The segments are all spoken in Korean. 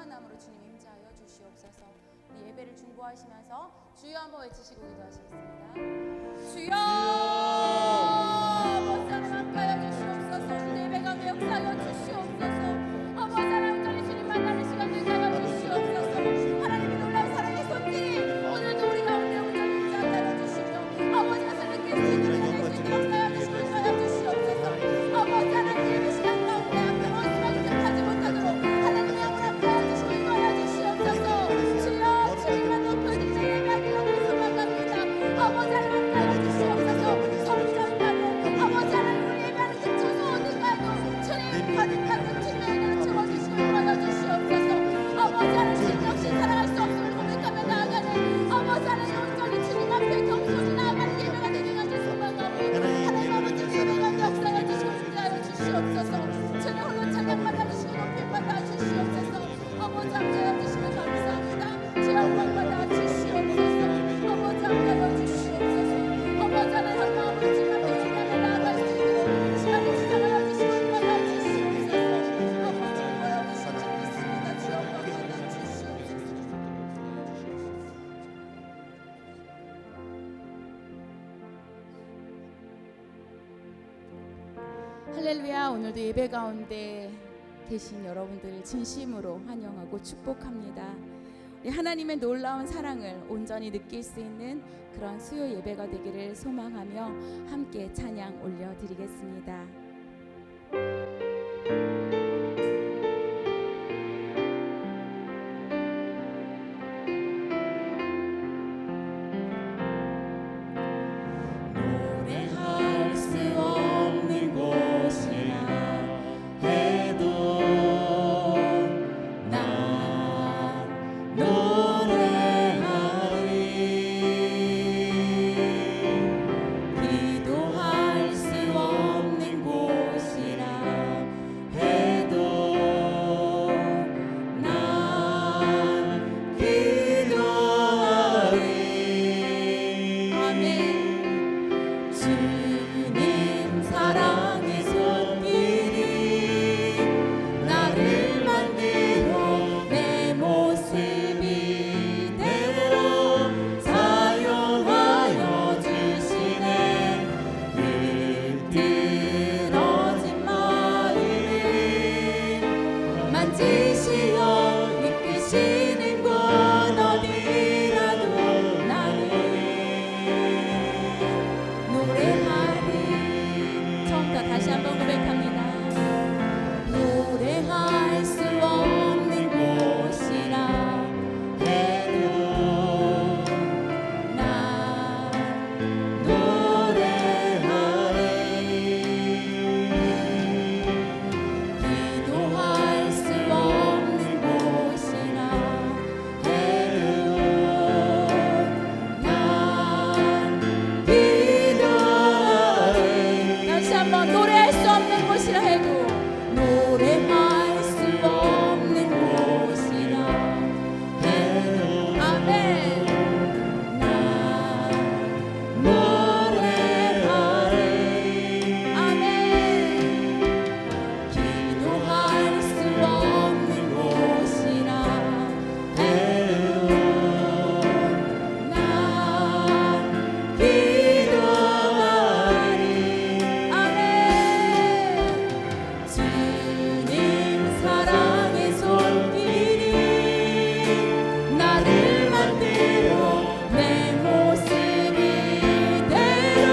충만함으로 주님 임재하여 주시옵소서. 우리 예배를 중보하시면서 주여 한번 외치시고 기도하시겠습니다. 주여 아버지 하나님 함께하여 주시옵소서. 오늘 예배 가운데 역사하여 주시옵소서. 아버지 하나님 온전히 주님 만나는 시간 되게 하여 주시옵소서. 하나님의 놀라운 사랑의 손길 오늘도 우리 가운데 온전히 임재하게 하여 주시며 아버지가 느낄 수 있는 은혜를 수 있게 역사하여 주시고 인도하여 주시옵소서. 아버지 하나님 예배 시간 가운데 함께 원수하게 격하지 못하도록 하나님의 영을 함께하여 주시고 인도하여 주시옵소서. 주여 주님만 높여드리는 예배하기를 오늘 소망합니다. 아버지 하나님 함께하여 주시옵소서. 성장하는 아버지 하나님 우리 예배하는 그 초소 어디가도 주님 가득하고 주님의 은혜를 채워주시고 인도하여 주시옵소서. 아버지 하나님 주님 역시 사랑할 수 없음을 고백하며 나아가는 아버지 하나님 온전히 주님 앞에 겸손히 나아가는 예배가 되게 하실 소망하오니 하나님 아버지 예배 가운데 역사하여 주시고 인도하여 주시옵소서. 주님 홀로 찬양 받아주시고 높임 받아주시옵소서. 아버지 함께하여 주시면 감사합니다. 주 영광 받아주시옵소서. 아버지 함께하여 주시옵소서. 아버지 하나님 한 마음으로 주님 앞에 기도하며 나아갈 수 있도록 시간을 주장하여 주시고 인도하여 주시옵소서. 아버지 인도하여 주실 줄 믿습니다. 주 영광 받아주시옵소서. 할렐루야. 오늘도 예배 가운데 계신 여러분들을 진심으로 환영하고 축복합니다. 하나님의 놀라운 사랑을 온전히 느낄 수 있는 그런 수요 예배가 되기를 소망하며 함께 찬양 올려드리겠습니다. 노래할 수 없는 곳이라 해도 난 노래하리. 기도할 수 없는 곳이라 해도 난 기도하리. 아멘. 주님 사랑의 손길이 나를 만들어 내 모습 이대로 사용하여 주시네. 흐트러진 마음을 만지시어 이끄시는 곳 어디라도 나는 노래하리. 처음부터 다시 한번 고백합니다. 노래할 수 없는 곳이라 해도 난 노래하리. 기도할 수 없는 곳이라 해도 난 기도하리. 다시 한번 노래할 수 없는 곳이라 해도 노래할 수 없는 곳이라 해도 아멘. 난 노래하리. 아멘. 기도할 수 없는 곳이라 해도 난 기도하리. 아멘. 주님 사랑의 손길이 나를 만들어 내 모습 이대로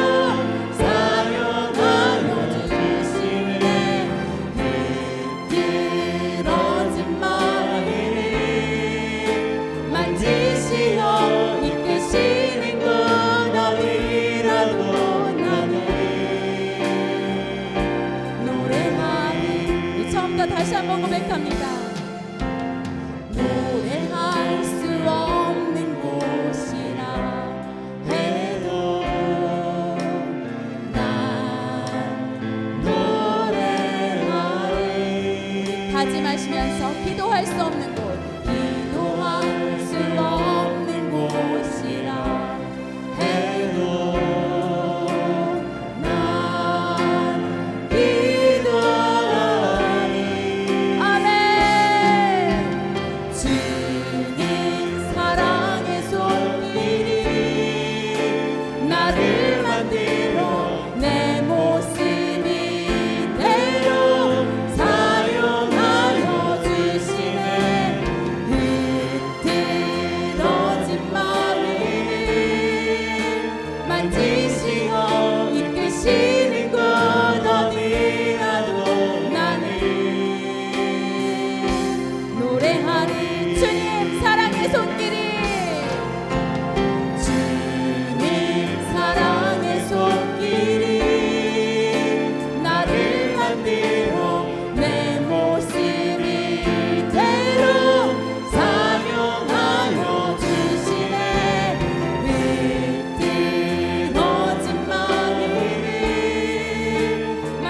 사용하여 주시네. 흐트러진 마음을 만지시어 이끄시는 곳 어디라도 나는 노래하리. 처음부터 다시 한번 고백합니다. 노래할 수 없는 곳이라 해도 난 노래하리. 다짐하시면서 기도할 수 없는 곳. 기도할 수 없는 곳이라 해도 난 기도하리. 아멘.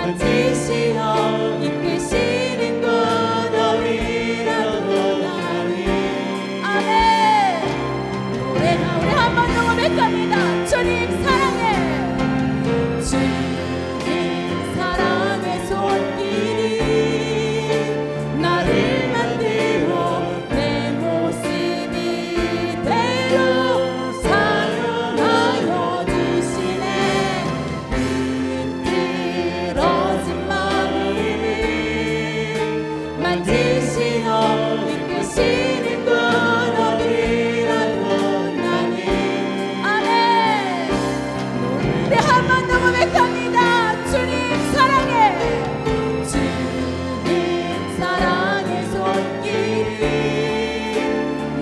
만지시어 이끄시는 것 어디라도 나니. 아멘. 노래가 우리 한 번 더 고백합니다. 주님 사랑해. 주님 사랑의 손길이 나를 만들어 내 모습 이대로 사랑하여 주시네. 비틀어진 마음을 만지시어 이끄시는 것 어디라도 나니. 아멘. 우리 한 번 더 고백합니다. 주님 사랑해. 주님 사랑의 손길이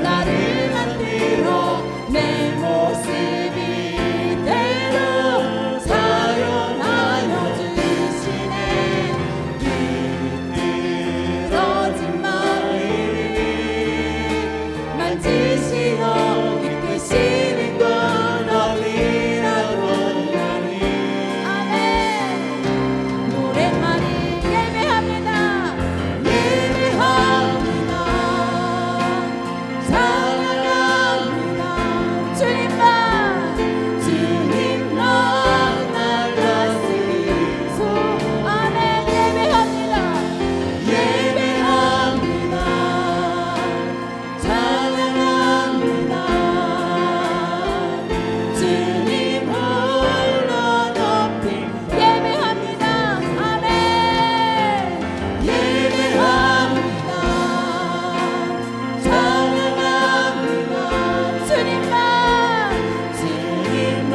나를 만들어 내 모습 이대로 사랑하여 주시네. 비틀어진 마음을 만지시어 이끄시는 것 어디라도 나니. 아멘. 노래하리 예배합니다. 예배합니다. 찬양합니다. 주님만 주님만 날라쓰리소. 아멘. 예배합니다. 예배합니다. 찬양합니다. 주님 홀로 높이 예배합니다. 아멘. 예배합니다. 찬양합니다. 주님만 주님만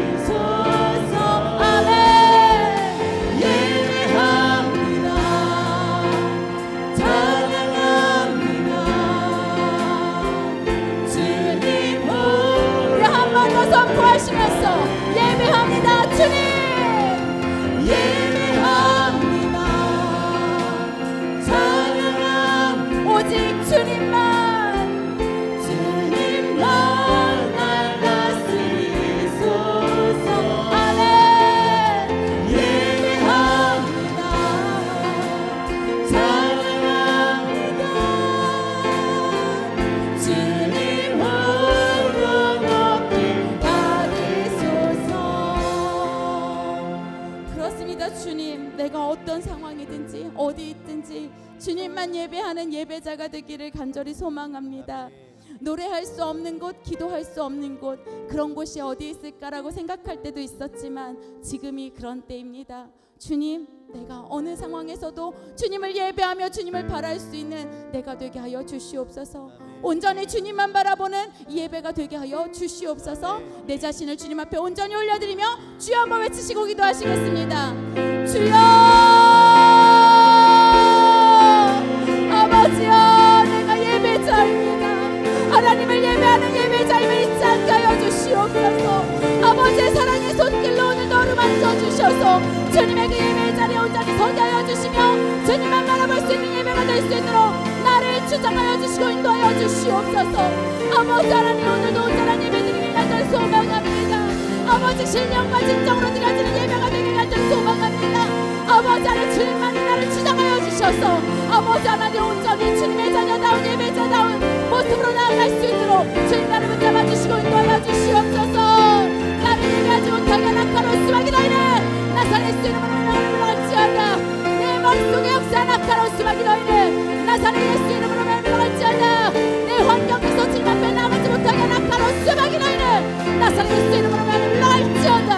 날라쓰리소서. 아멘. 예배합니다. 찬양합니다. 주님 우리 한 번 더 선포하시면서 예배합니다. 주님 예배합니다. 찬양합니다. 오직 주님만 주님만 날라쓰리소서. 아멘. 예배합니다. 찬양합니다. 주님 홀로 높이 받으소서. 그렇습니다. 주님, 내가 어떤 상황이든지 어디 있든지 주님만 예배하는 예배자가 되기를 간절히 소망합니다. 노래할 수 없는 곳, 기도할 수 없는 곳, 그런 곳이 어디 있을까라고 생각할 때도 있었지만 지금이 그런 때입니다. 주님, 내가 어느 상황에서도 주님을 예배하며 주님을 바랄 수 있는 내가 되게 하여 주시옵소서. 온전히 주님만 바라보는 이 예배가 되게 하여 주시옵소서. 내 자신을 주님 앞에 온전히 올려드리며 주여 한번 외치시고 기도하시겠습니다. 주여, 아버지여, 내가 예배자입니다. 하나님을 예배하는 예배자임을 잊지 않게 하여 주시옵소서. 아버지의 사랑의 손길로 오늘도 어루만져 주셔서 주님의 그 예배의 자리에 온전히 서게 하여 주시며 주님만 바라볼 수 있는 예배가 될 수 있도록 나를 주장하여 주시고 인도하여 주시옵소서. 아버지 하나님, 오늘도 온전한 예배 드리길 간절히 소망합니다. 아버지 신령과 진정으로 드려지는 예배가 되길 간절히 소망합니다. 아버지 하나님, 주님만이 나를 주장하여 주셔서 아버지 하나님 온전히 주님의 자녀다운 예배자다운 모습으로 나아갈 수 있도록 주님 나를 붙잡아 주시고 인도하여 주시옵소서. 나를 예배하지 못하게 낙하로 수박이 너희는 나사렛 수 이름으로 명을 불러갈지어다. 내 머릿속에 역사 낙하로 수박이 너희는 나사렛 예수 이름으로 명을 불러갈지어다. 내 환경 미소 주님 앞에 나가지 못하게 낙하로 수박이 너희는 나사렛 예수 이름으로 명을 불러갈지어다.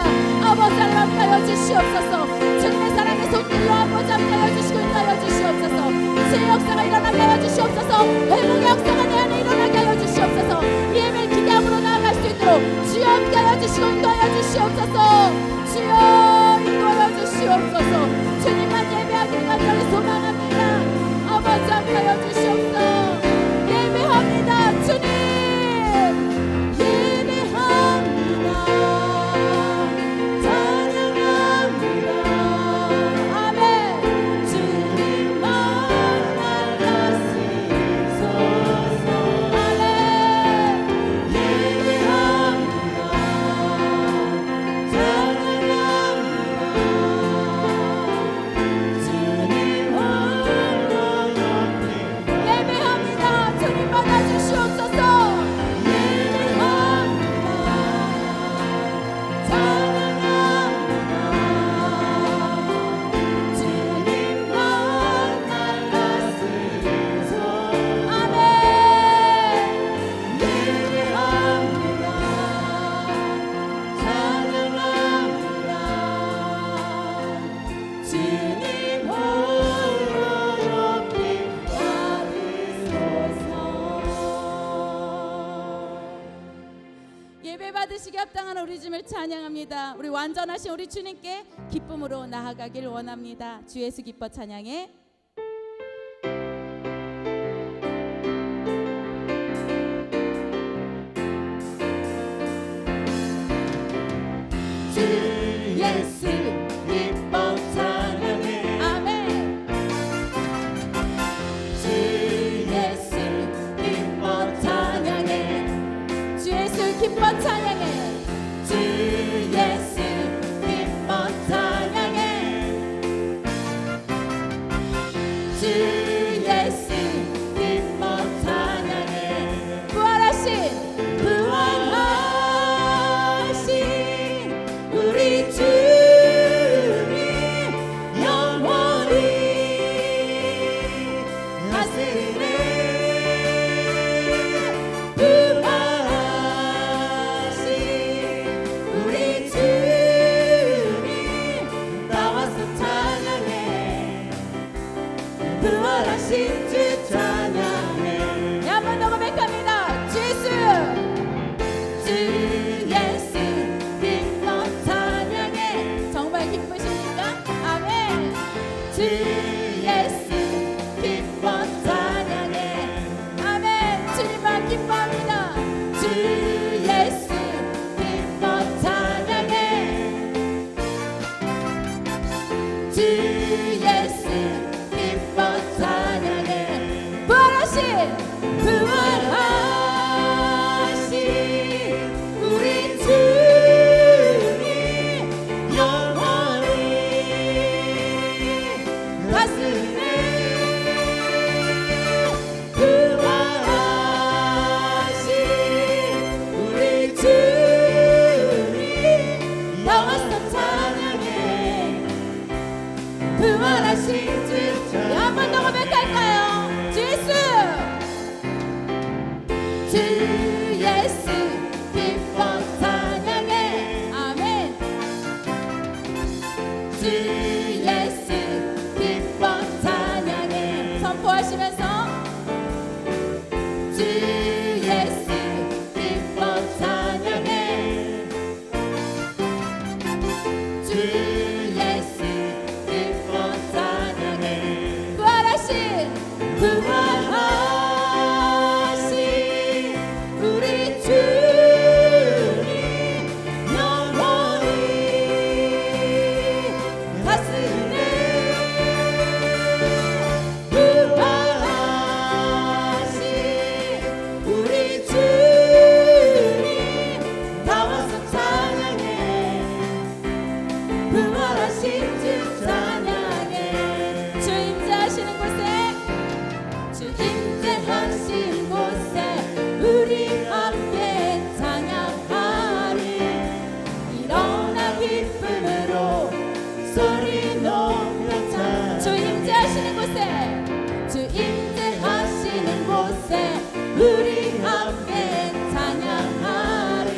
아버지 하나님 함께하여 주시옵소서. 주님의 사랑의 손길로 아버지 함께하여 주시고 인도하여 주시옵소서. 치유의 역사가 일어나게 하여 주시옵소서. 회복의 역사가 내 안에 일어나게 하여 주시옵소서. 예배를 기대함으로 나아갈 수 있도록 주여 함께하여 주시고 인도하여 주시옵소서. 주여 인도하여 주시옵소서. 주님만 예배하길 간절히 소망합니다. 아버지 함께하여 주시옵소서. 예배합니다. 주님 예배합니다. 찬양합니다. 아멘. 주님만 날라쓰소서. 아멘. 예배합니다. 찬양합니다. 사랑하는 우리 주님을 찬양합니다. 우리 완전하신 우리 주님께 기쁨으로 나아가길 원합니다. 주 예수 기뻐 찬양해. 주 예수 기뻐 찬양해. 아멘. 주 예수 기뻐 찬양해. 주 예수 기뻐 찬양해. 주 예수 기뻐 찬양해. 주 예수 기뻐 찬양해. 부활하신 우리 주님 영원히 하시네. 부활하신 우리 주님 나와서 찬양해. 부활하신 주 찬양해. 한번 더 고백합니다. 주 예수. 주 예수 기뻐 찬양해. 정말 기쁘십니까? 아멘. 주 예수 기뻐 찬양해. 아멘. 주님만 기뻐합니다. 주 예수 기뻐 찬양해. 주 예수 기뻐 찬양해. 부활하신 부활하신 우리 주님 영원히 하시네. 부활하신 우리 주님 나와서 찬양해. 부활하신 주 찬양해. 한 번 더 고백할까요? 주 예수. 주 예수 기뻐 찬양해. 아멘. 주 예수 기뻐 찬양해. 선포하시면서 주 예수 기뻐 찬양해. 주 예수 기뻐 찬양해. 부활하신 부활하신 우리 주님 영원히 하시네. 부활하신 우리 주님 나와서 찬양해. 부활하신 주 찬양해. 주 임재하시는 곳에 주 임재하신 곳에 우리 함께 찬양하리. 일어나 기쁨으로 소리 높여 찬양. 주 임재하시는 곳에 주 임재하시는 곳에 우리 함께 찬양하리.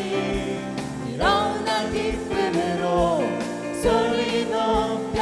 일어나 기쁨으로 소리 높여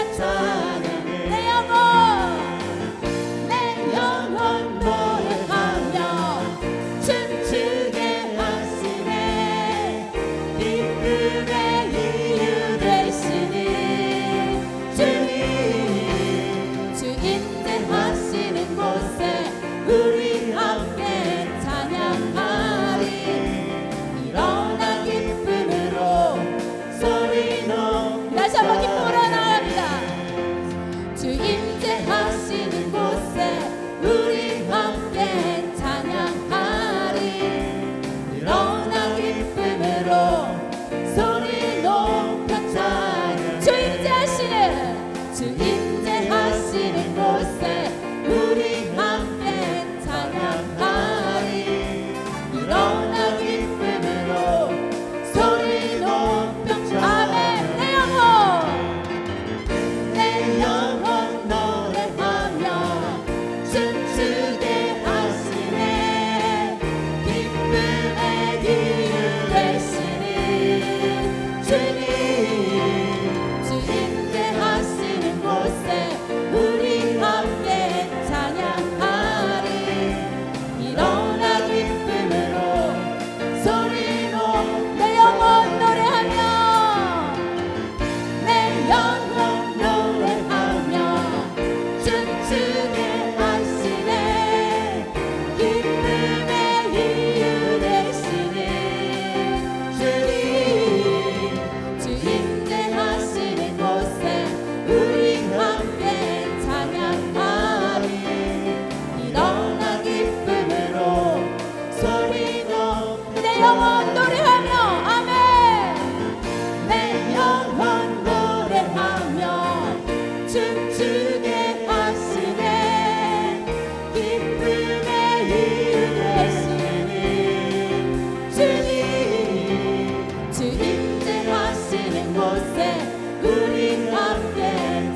우리 함께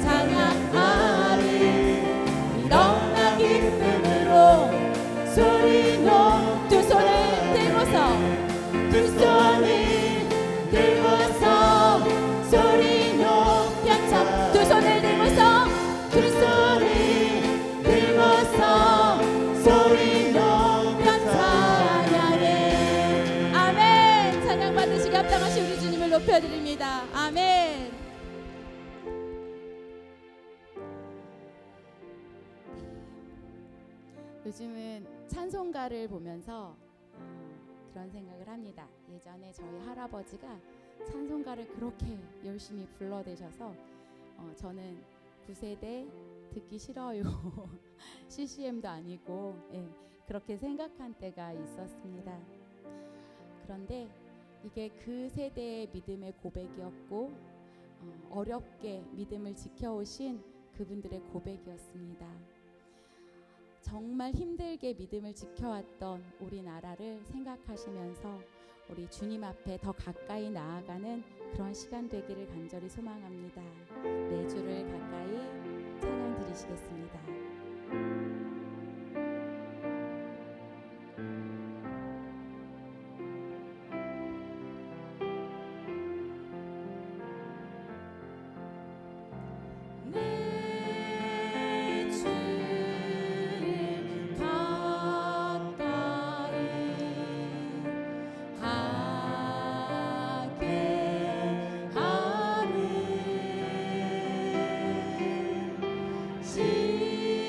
찬양하리. 일어나 기쁨으로 소리 높 두 손을 들고서 두 손을 들고서 소리 높여 차 두 손을 들고서 두 손을 들고서 소리 높여 찬양해. 아멘. 찬양 받으시기 합당하신 우리 주님을 높여드립니다. 아멘. 요즘은 찬송가를 보면서 그런 생각을 합니다. 예전에 저희 할아버지가 찬송가를 그렇게 열심히 불러대셔서 저는 9세대 듣기 싫어요. CCM도 아니고 그렇게 생각한 때가 있었습니다. 그런데 이게 그 세대의 믿음의 고백이었고 어렵게 믿음을 지켜오신 그분들의 고백이었습니다. 정말 힘들게 믿음을 지켜왔던 우리나라를 생각하시면서 우리 주님 앞에 더 가까이 나아가는 그런 시간 되기를 간절히 소망합니다. 네, 주를 가까이 찬양 드리시겠습니다. 시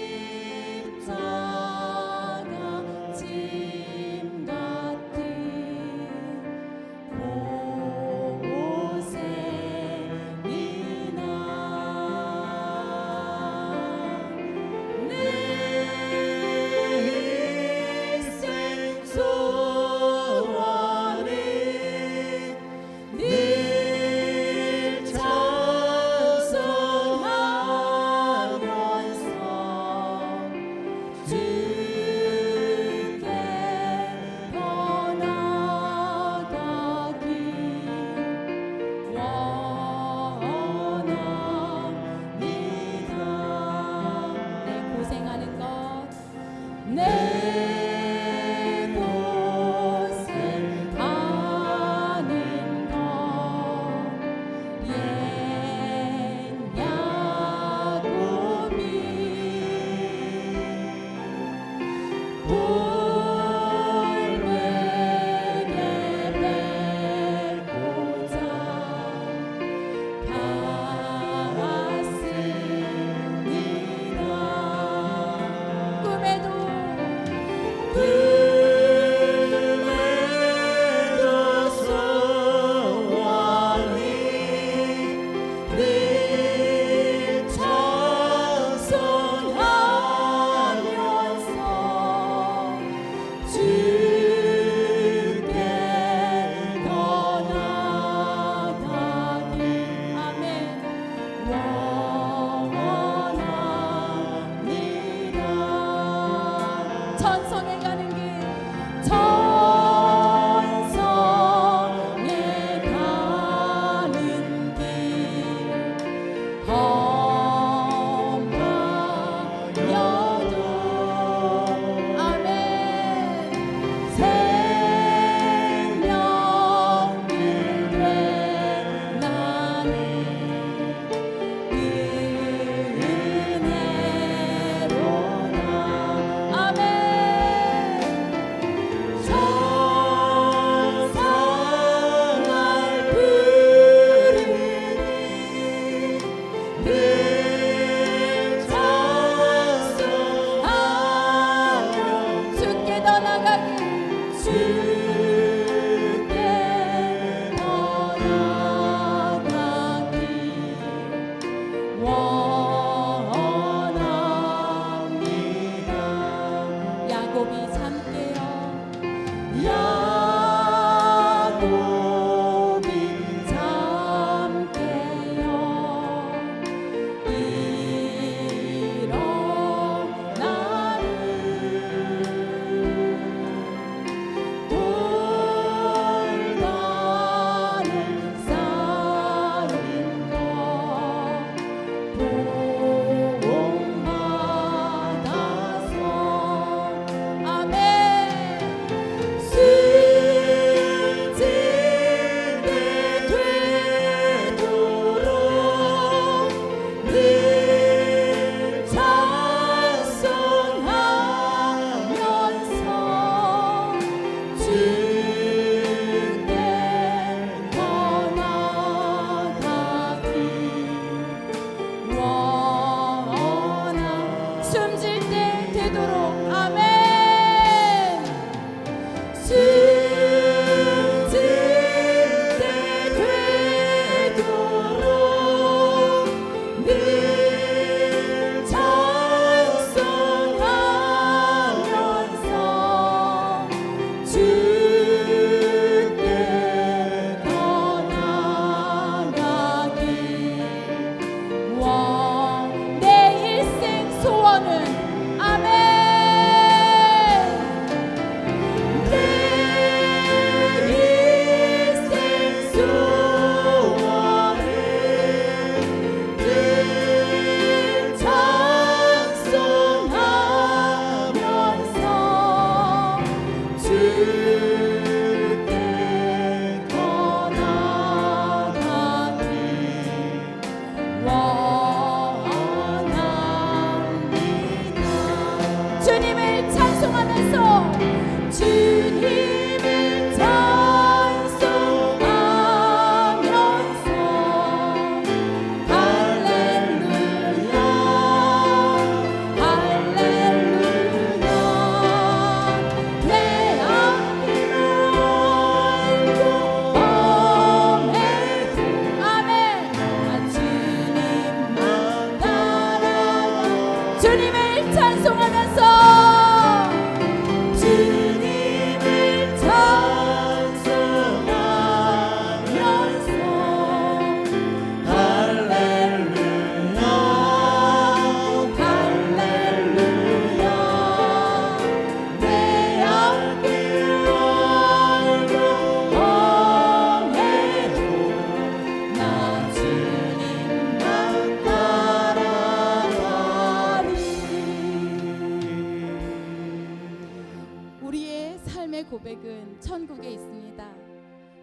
우리의 고백은 천국에 있습니다.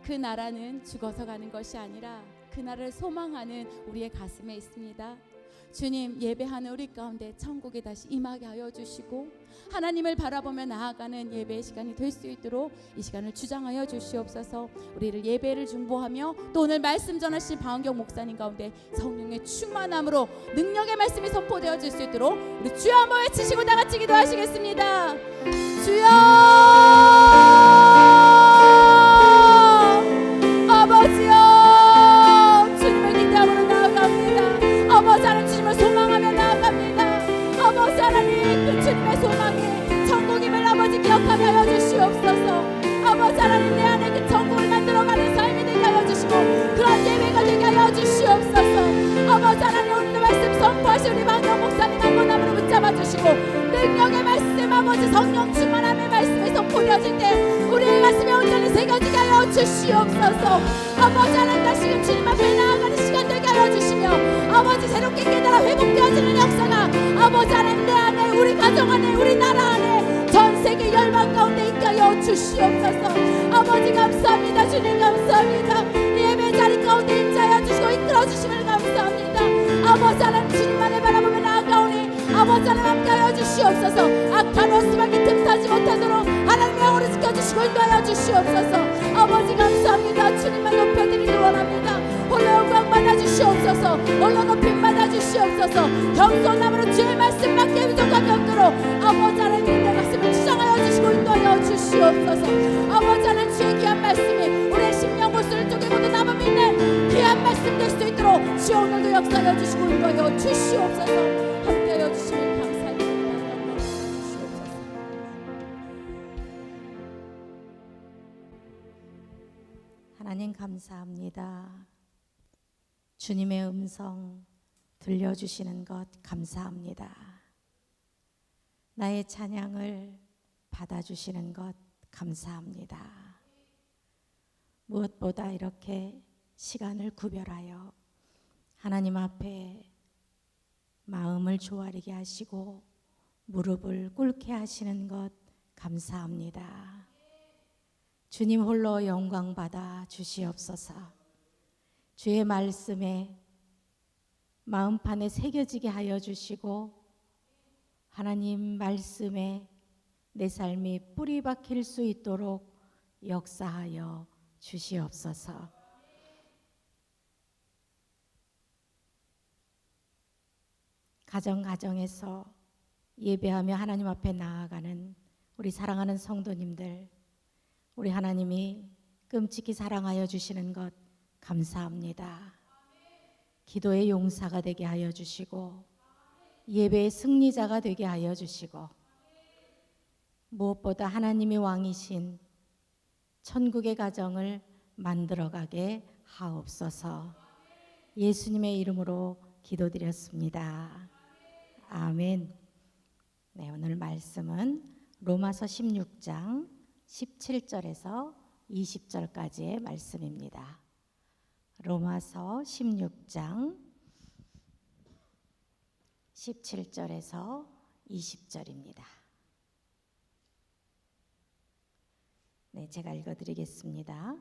그 나라는 죽어서 가는 것이 아니라 그 나라를 소망하는 우리의 가슴에 있습니다. 주님, 예배하는 우리 가운데 천국에 다시 임하게 하여 주시고 하나님을 바라보며 나아가는 예배의 시간이 될 수 있도록 이 시간을 주장하여 주시옵소서. 우리를 예배를 중보하며 또 오늘 말씀 전하신 박은경 목사님 가운데 성령의 충만함으로 능력의 말씀이 선포되어질 수 있도록 우리 주여 한번 외치시고 다 같이 기도하시겠습니다. 주여, 아버지여, 주님의 기대함으로 나아갑니다. 아버지 하나님, 주님을 소망하며 나아갑니다. 아버지 하나님, 그 주님의 소망이 천국임을 아버지 기억하게 하여 주시옵소서. 아버지 하나님, 내 안에 그 천국을 만들어가는 삶이 되게 하여 주시고 그런 예배가 되게 하여 주시옵소서. 아버지 하나님, 오늘도 말씀 선포하신 우리 박은경 목사님 한 분 한 분을 붙잡아 주시고 능력의 말씀, 아버지 성령 충만함의 말씀이 선포되어질 때 우리의 가슴에 온전히 새겨지게 하여 주시옵소서. 아버지 하나님, 다시금 주님 앞에 나아가는 시간 되게 하여 주시며 아버지 새롭게 깨달아 회복되어지는 역사가 아버지 하나님 내 안에, 우리 가정 안에, 우리 나라 안에, 전 세계 열방 가운데 있게 하여 주시옵소서. 아버지 감사합니다. 주님 감사합니다. 예배 자리 가운데 임자하여 주시고 이끌어 주심을 감사합니다. 아버지 하나님, 주님만을 바라보며 나아가오니 아버지 하나님 함께하여 주시옵소서. 악한 원수밖에 틈타지 못하도록 하나님의 영으로 지켜주시고 인도하여 주시옵소서. 아버지 감사합니다. 주님만 높여드리기 원합니다. 홀로 영광 받아주시옵소서. 홀로 높임 받아주시옵소서. 겸손함으로 주의 말씀밖에 부족함이 없도록 아버지 하나님 내 가슴을 주장하여 주시고 인도하여 주시옵소서. 아버지 하나님, 주의 귀한 말씀이 우리의 심령 골수를 쪼개고도 남아 믿는 귀한 말씀 될 수 있도록 주여 오늘도 역사하여 주시고 인도하여 주시옵소서. 함께하여 주시면 감사드립니다. 주시옵소서. 하나님 감사합니다. 주님의 음성 들려주시는 것 감사합니다. 나의 찬양을 받아주시는 것 감사합니다. 무엇보다 이렇게 시간을 구별하여 하나님 앞에 마음을 조아리게 하시고 무릎을 꿇게 하시는 것 감사합니다. 주님 홀로 영광 받아 주시옵소서. 주의 말씀에 마음판에 새겨지게 하여 주시고 하나님 말씀에 내 삶이 뿌리 박힐 수 있도록 역사하여 주시옵소서. 가정에서 예배하며 하나님 앞에 나아가는 우리 사랑하는 성도님들, 우리 하나님이 끔찍히 사랑하여 주시는 것 감사합니다. 기도의 용사가 되게 하여 주시고 예배의 승리자가 되게 하여 주시고 무엇보다 하나님이 왕이신 천국의 가정을 만들어가게 하옵소서. 예수님의 이름으로 기도드렸습니다. 아멘. 네, 오늘 말씀은 로마서 16장 17절에서 20절까지의 말씀입니다. 로마서 16장 17절에서 20절입니다. 네, 제가 읽어드리겠습니다.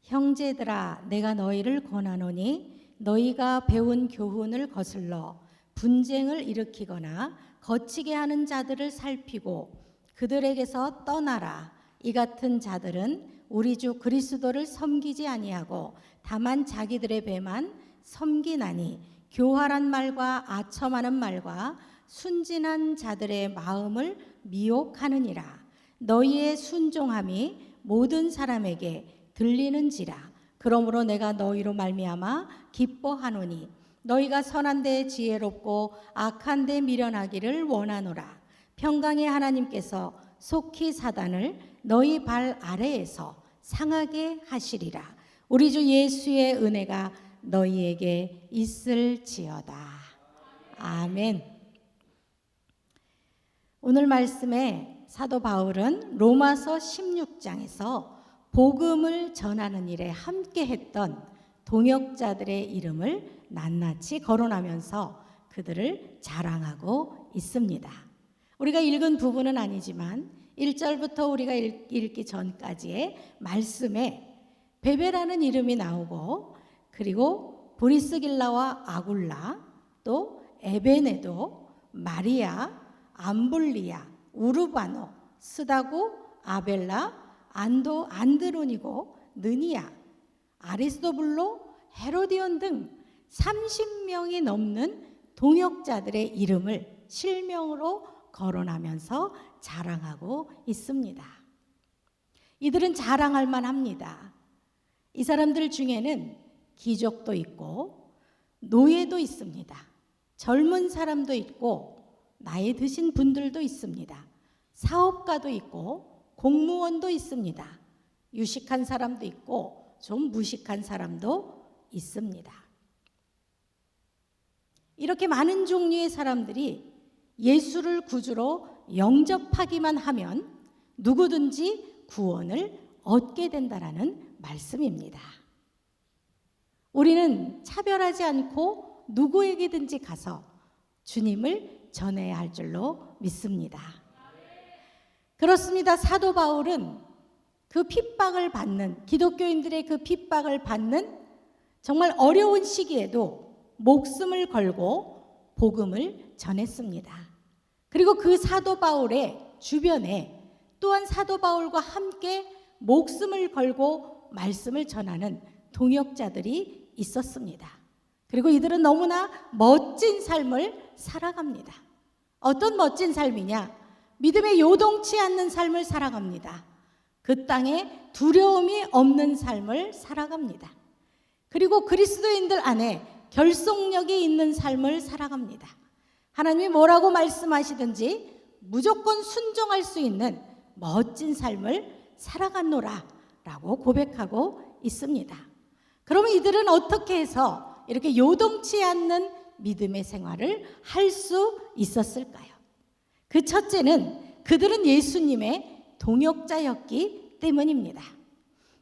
형제들아, 내가 너희를 권하노니 너희가 배운 교훈을 거슬러 분쟁을 일으키거나 거치게 하는 자들을 살피고 그들에게서 떠나라. 이 같은 자들은 우리 주 그리스도를 섬기지 아니하고 다만 자기들의 배만 섬기나니 교활한 말과 아첨하는 말과 순진한 자들의 마음을 미혹하느니라. 너희의 순종함이 모든 사람에게 들리는지라. 그러므로 내가 너희로 말미암아 기뻐하노니 너희가 선한 데 지혜롭고 악한 데 미련하기를 원하노라. 평강의 하나님께서 속히 사단을 너희 발 아래에서 상하게 하시리라. 우리 주 예수의 은혜가 너희에게 있을지어다. 아멘. 오늘 말씀에 사도 바울은 로마서 16장에서 복음을 전하는 일에 함께 했던 동역자들의 이름을 낱낱이 거론하면서 그들을 자랑하고 있습니다. 우리가 읽은 부분은 아니지만 1절부터 우리가 읽기 전까지의 말씀에 베베라는 이름이 나오고, 그리고 브리스길라와 아굴라, 또 에베네도, 마리아, 암블리아, 우르바노, 스다고, 아벨라, 안드로니고, 느니아, 아리스도블로, 헤로디온 등 30명이 넘는 동역자들의 이름을 실명으로 거론하면서 자랑하고 있습니다. 이들은 자랑할 만합니다. 이 사람들 중에는 귀족도 있고 노예도 있습니다. 젊은 사람도 있고 나이 드신 분들도 있습니다. 사업가도 있고 공무원도 있습니다. 유식한 사람도 있고 좀 무식한 사람도 있습니다. 이렇게 많은 종류의 사람들이 예수를 구주로 영접하기만 하면 누구든지 구원을 얻게 된다라는 말씀입니다. 우리는 차별하지 않고 누구에게든지 가서 주님을 전해야 할 줄로 믿습니다. 그렇습니다. 사도 바울은 그 핍박을 받는, 기독교인들의 그 핍박을 받는 정말 어려운 시기에도 목숨을 걸고 복음을 전했습니다. 그리고 그 사도 바울의 주변에 또한 사도 바울과 함께 목숨을 걸고 말씀을 전하는 동역자들이 있었습니다. 그리고 이들은 너무나 멋진 삶을 살아갑니다. 어떤 멋진 삶이냐? 믿음에 요동치 않는 삶을 살아갑니다. 그 땅에 두려움이 없는 삶을 살아갑니다. 그리고 그리스도인들 안에 결속력이 있는 삶을 살아갑니다. 하나님이 뭐라고 말씀하시든지 무조건 순종할 수 있는 멋진 삶을 살아갔노라 라고 고백하고 있습니다. 그러면 이들은 어떻게 해서 이렇게 요동치 않는 믿음의 생활을 할 수 있었을까요? 그 첫째는 그들은 예수님의 동역자였기 때문입니다.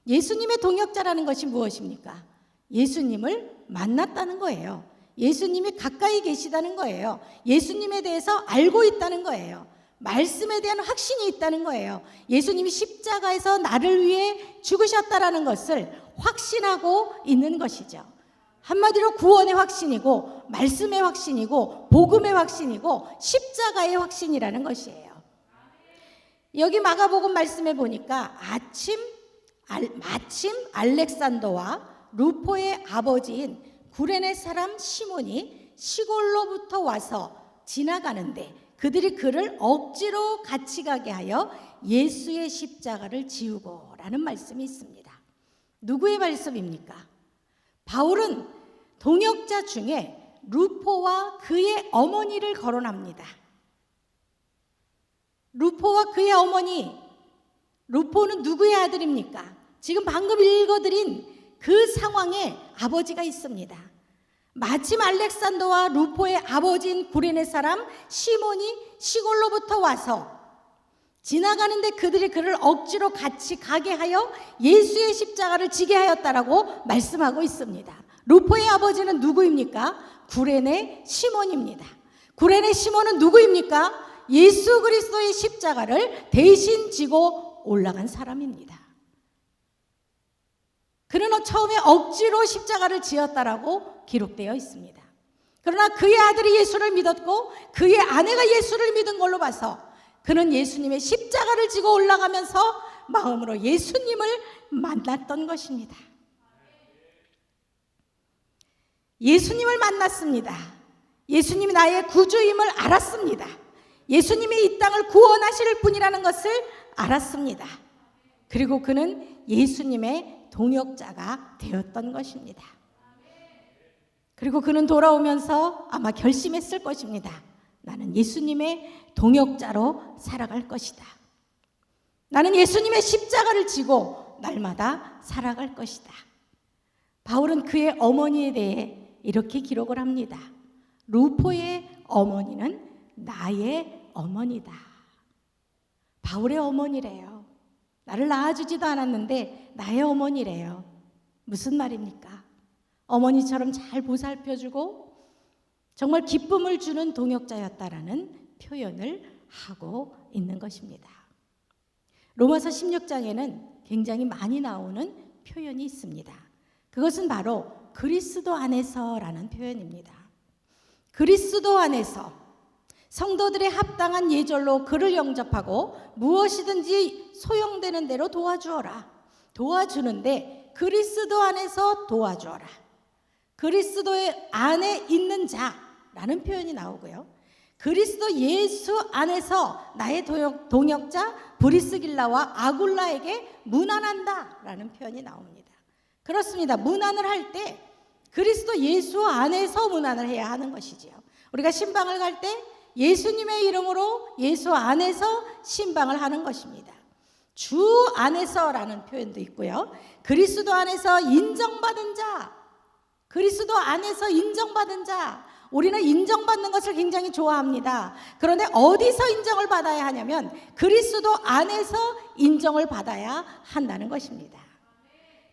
예수님의 동역자라는 것이 무엇입니까? 예수님을 만났다는 거예요. 예수님이 가까이 계시다는 거예요. 예수님에 대해서 알고 있다는 거예요. 말씀에 대한 확신이 있다는 거예요. 예수님이 십자가에서 나를 위해 죽으셨다라는 것을 확신하고 있는 것이죠. 한마디로 구원의 확신이고 말씀의 확신이고 복음의 확신이고 십자가의 확신이라는 것이에요. 여기 마가복음 말씀에 보니까 마침 알렉산더와 루포의 아버지인 구레네 사람 시몬이 시골로부터 와서 지나가는데 그들이 그를 억지로 같이 가게 하여 예수의 십자가를 지우고 라는 말씀이 있습니다. 누구의 말씀입니까? 바울은 동역자 중에 루포와 그의 어머니를 거론합니다. 루포와 그의 어머니, 루포는 누구의 아들입니까? 지금 방금 읽어드린 그 상황에 아버지가 있습니다. 마침 알렉산더와 루포의 아버지인 구레네 사람 시몬이 시골로부터 와서 지나가는데 그들이 그를 억지로 같이 가게 하여 예수의 십자가를 지게 하였다라고 말씀하고 있습니다. 루포의 아버지는 누구입니까? 구레네 시몬입니다. 구레네 시몬은 누구입니까? 예수 그리스도의 십자가를 대신 지고 올라간 사람입니다. 그는 처음에 억지로 십자가를 지었다라고 기록되어 있습니다. 그러나 그의 아들이 예수를 믿었고 그의 아내가 예수를 믿은 걸로 봐서 그는 예수님의 십자가를 지고 올라가면서 마음으로 예수님을 만났던 것입니다. 예수님을 만났습니다. 예수님이 나의 구주임을 알았습니다. 예수님이 이 땅을 구원하실 분이라는 것을 알았습니다. 그리고 그는 예수님의 동역자가 되었던 것입니다. 그리고 그는 돌아오면서 아마 결심했을 것입니다. 나는 예수님의 동역자로 살아갈 것이다. 나는 예수님의 십자가를 지고 날마다 살아갈 것이다. 바울은 그의 어머니에 대해 이렇게 기록을 합니다. 루포의 어머니는 나의 어머니다. 바울의 어머니래요. 나를 낳아주지도 않았는데 나의 어머니래요. 무슨 말입니까? 어머니처럼 잘 보살펴주고 정말 기쁨을 주는 동역자였다라는 표현을 하고 있는 것입니다. 로마서 16장에는 굉장히 많이 나오는 표현이 있습니다. 그것은 바로 그리스도 안에서라는 표현입니다. 그리스도 안에서 성도들의 합당한 예절로 그를 영접하고 무엇이든지 소용되는 대로 도와주어라. 도와주는데 그리스도 안에서 도와주어라. 그리스도의 안에 있는 자라는 표현이 나오고요. 그리스도 예수 안에서 나의 동역자 브리스길라와 아굴라에게 문안한다라는 표현이 나옵니다. 그렇습니다. 문안을 할 때 그리스도 예수 안에서 문안을 해야 하는 것이지요. 우리가 신방을 갈 때 예수님의 이름으로 예수 안에서 신방을 하는 것입니다. 주 안에서라는 표현도 있고요. 그리스도 안에서 인정받은 자, 그리스도 안에서 인정받은 자. 우리는 인정받는 것을 굉장히 좋아합니다. 그런데 어디서 인정을 받아야 하냐면 그리스도 안에서 인정을 받아야 한다는 것입니다.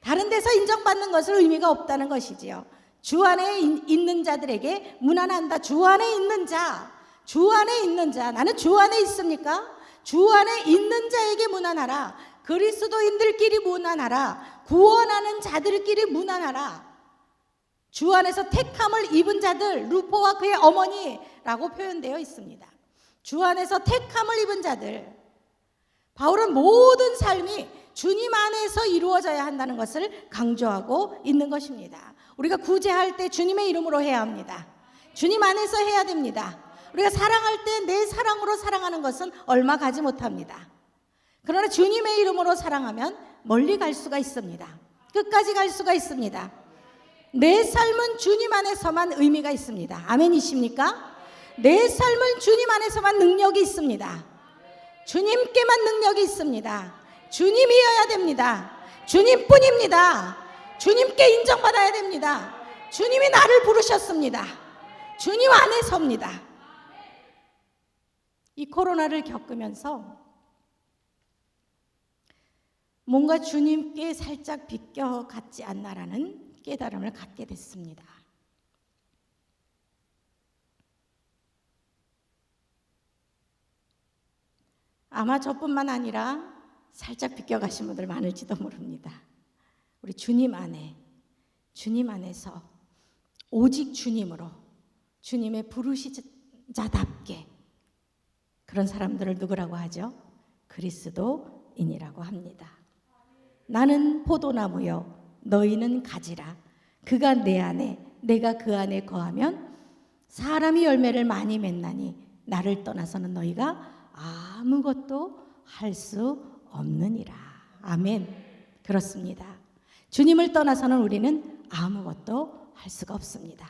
다른 데서 인정받는 것은 의미가 없다는 것이지요. 주 안에 있는 자들에게 문안한다. 주 안에 있는 자, 주 안에 있는 자. 나는 주 안에 있습니까? 주 안에 있는 자에게 문안하라. 그리스도인들끼리 문안하라. 구원하는 자들끼리 문안하라. 주 안에서 택함을 입은 자들, 루포와 그의 어머니라고 표현되어 있습니다. 주 안에서 택함을 입은 자들. 바울은 모든 삶이 주님 안에서 이루어져야 한다는 것을 강조하고 있는 것입니다. 우리가 구제할 때 주님의 이름으로 해야 합니다. 주님 안에서 해야 됩니다. 우리가 사랑할 때 내 사랑으로 사랑하는 것은 얼마 가지 못합니다. 그러나 주님의 이름으로 사랑하면 멀리 갈 수가 있습니다. 끝까지 갈 수가 있습니다. 내 삶은 주님 안에서만 의미가 있습니다. 아멘이십니까? 내 삶은 주님 안에서만 능력이 있습니다. 주님께만 능력이 있습니다. 주님이어야 됩니다. 주님뿐입니다. 주님께 인정받아야 됩니다. 주님이 나를 부르셨습니다. 주님 안에서입니다. 이 코로나를 겪으면서 뭔가 주님께 살짝 비껴갔지 않나라는 깨달음을 갖게 됐습니다. 아마 저뿐만 아니라 살짝 비껴가신 분들 많을지도 모릅니다. 우리 주님 안에, 주님 안에서 오직 주님으로 주님의 부르시자답게 그런 사람들을 누구라고 하죠? 그리스도인이라고 합니다. 나는 포도나무요 너희는 가지라. 그가 내 안에 내가 그 안에 거하면 사람이 열매를 많이 맺나니 나를 떠나서는 너희가 아무것도 할 수 없느니라. 아멘. 그렇습니다. 주님을 떠나서는 우리는 아무것도 할 수가 없습니다.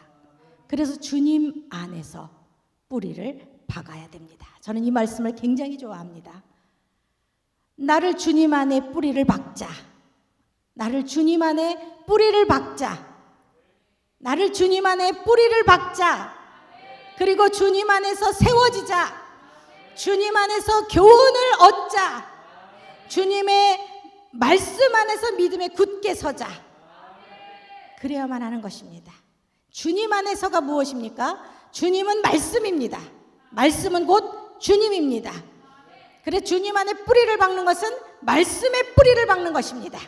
그래서 주님 안에서 뿌리를 박아야 됩니다. 저는 이 말씀을 굉장히 좋아합니다. 나를 주님 안에 뿌리를 박자. 나를 주님 안에 뿌리를 박자. 나를 주님 안에 뿌리를 박자. 그리고 주님 안에서 세워지자. 주님 안에서 교훈을 얻자. 주님의 말씀 안에서 믿음에 굳게 서자. 그래야만 하는 것입니다. 주님 안에서가 무엇입니까? 주님은 말씀입니다. 말씀은 곧 주님입니다. 그래 주님 안에 뿌리를 박는 것은 말씀의 뿌리를 박는 것입니다.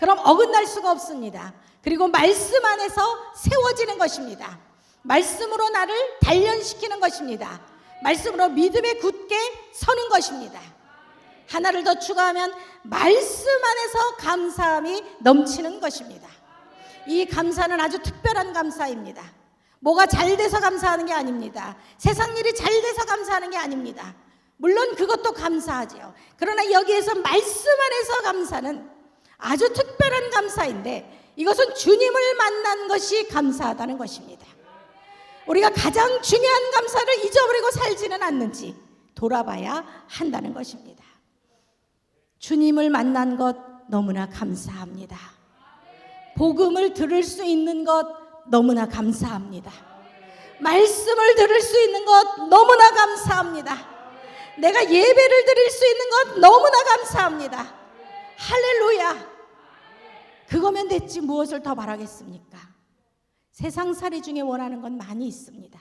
그럼 어긋날 수가 없습니다. 그리고 말씀 안에서 세워지는 것입니다. 말씀으로 나를 단련시키는 것입니다. 말씀으로 믿음에 굳게 서는 것입니다. 하나를 더 추가하면 말씀 안에서 감사함이 넘치는 것입니다. 이 감사는 아주 특별한 감사입니다. 뭐가 잘 돼서 감사하는 게 아닙니다. 세상 일이 잘 돼서 감사하는 게 아닙니다. 물론 그것도 감사하지요. 그러나 여기에서 말씀 안에서 감사는 아주 특별한 감사인데 이것은 주님을 만난 것이 감사하다는 것입니다. 우리가 가장 중요한 감사를 잊어버리고 살지는 않는지 돌아봐야 한다는 것입니다. 주님을 만난 것 너무나 감사합니다. 복음을 들을 수 있는 것 너무나 감사합니다. 말씀을 들을 수 있는 것 너무나 감사합니다. 내가 예배를 드릴 수 있는 것 너무나 감사합니다. 할렐루야. 그거면 됐지 무엇을 더 바라겠습니까? 세상살이 중에 원하는 건 많이 있습니다.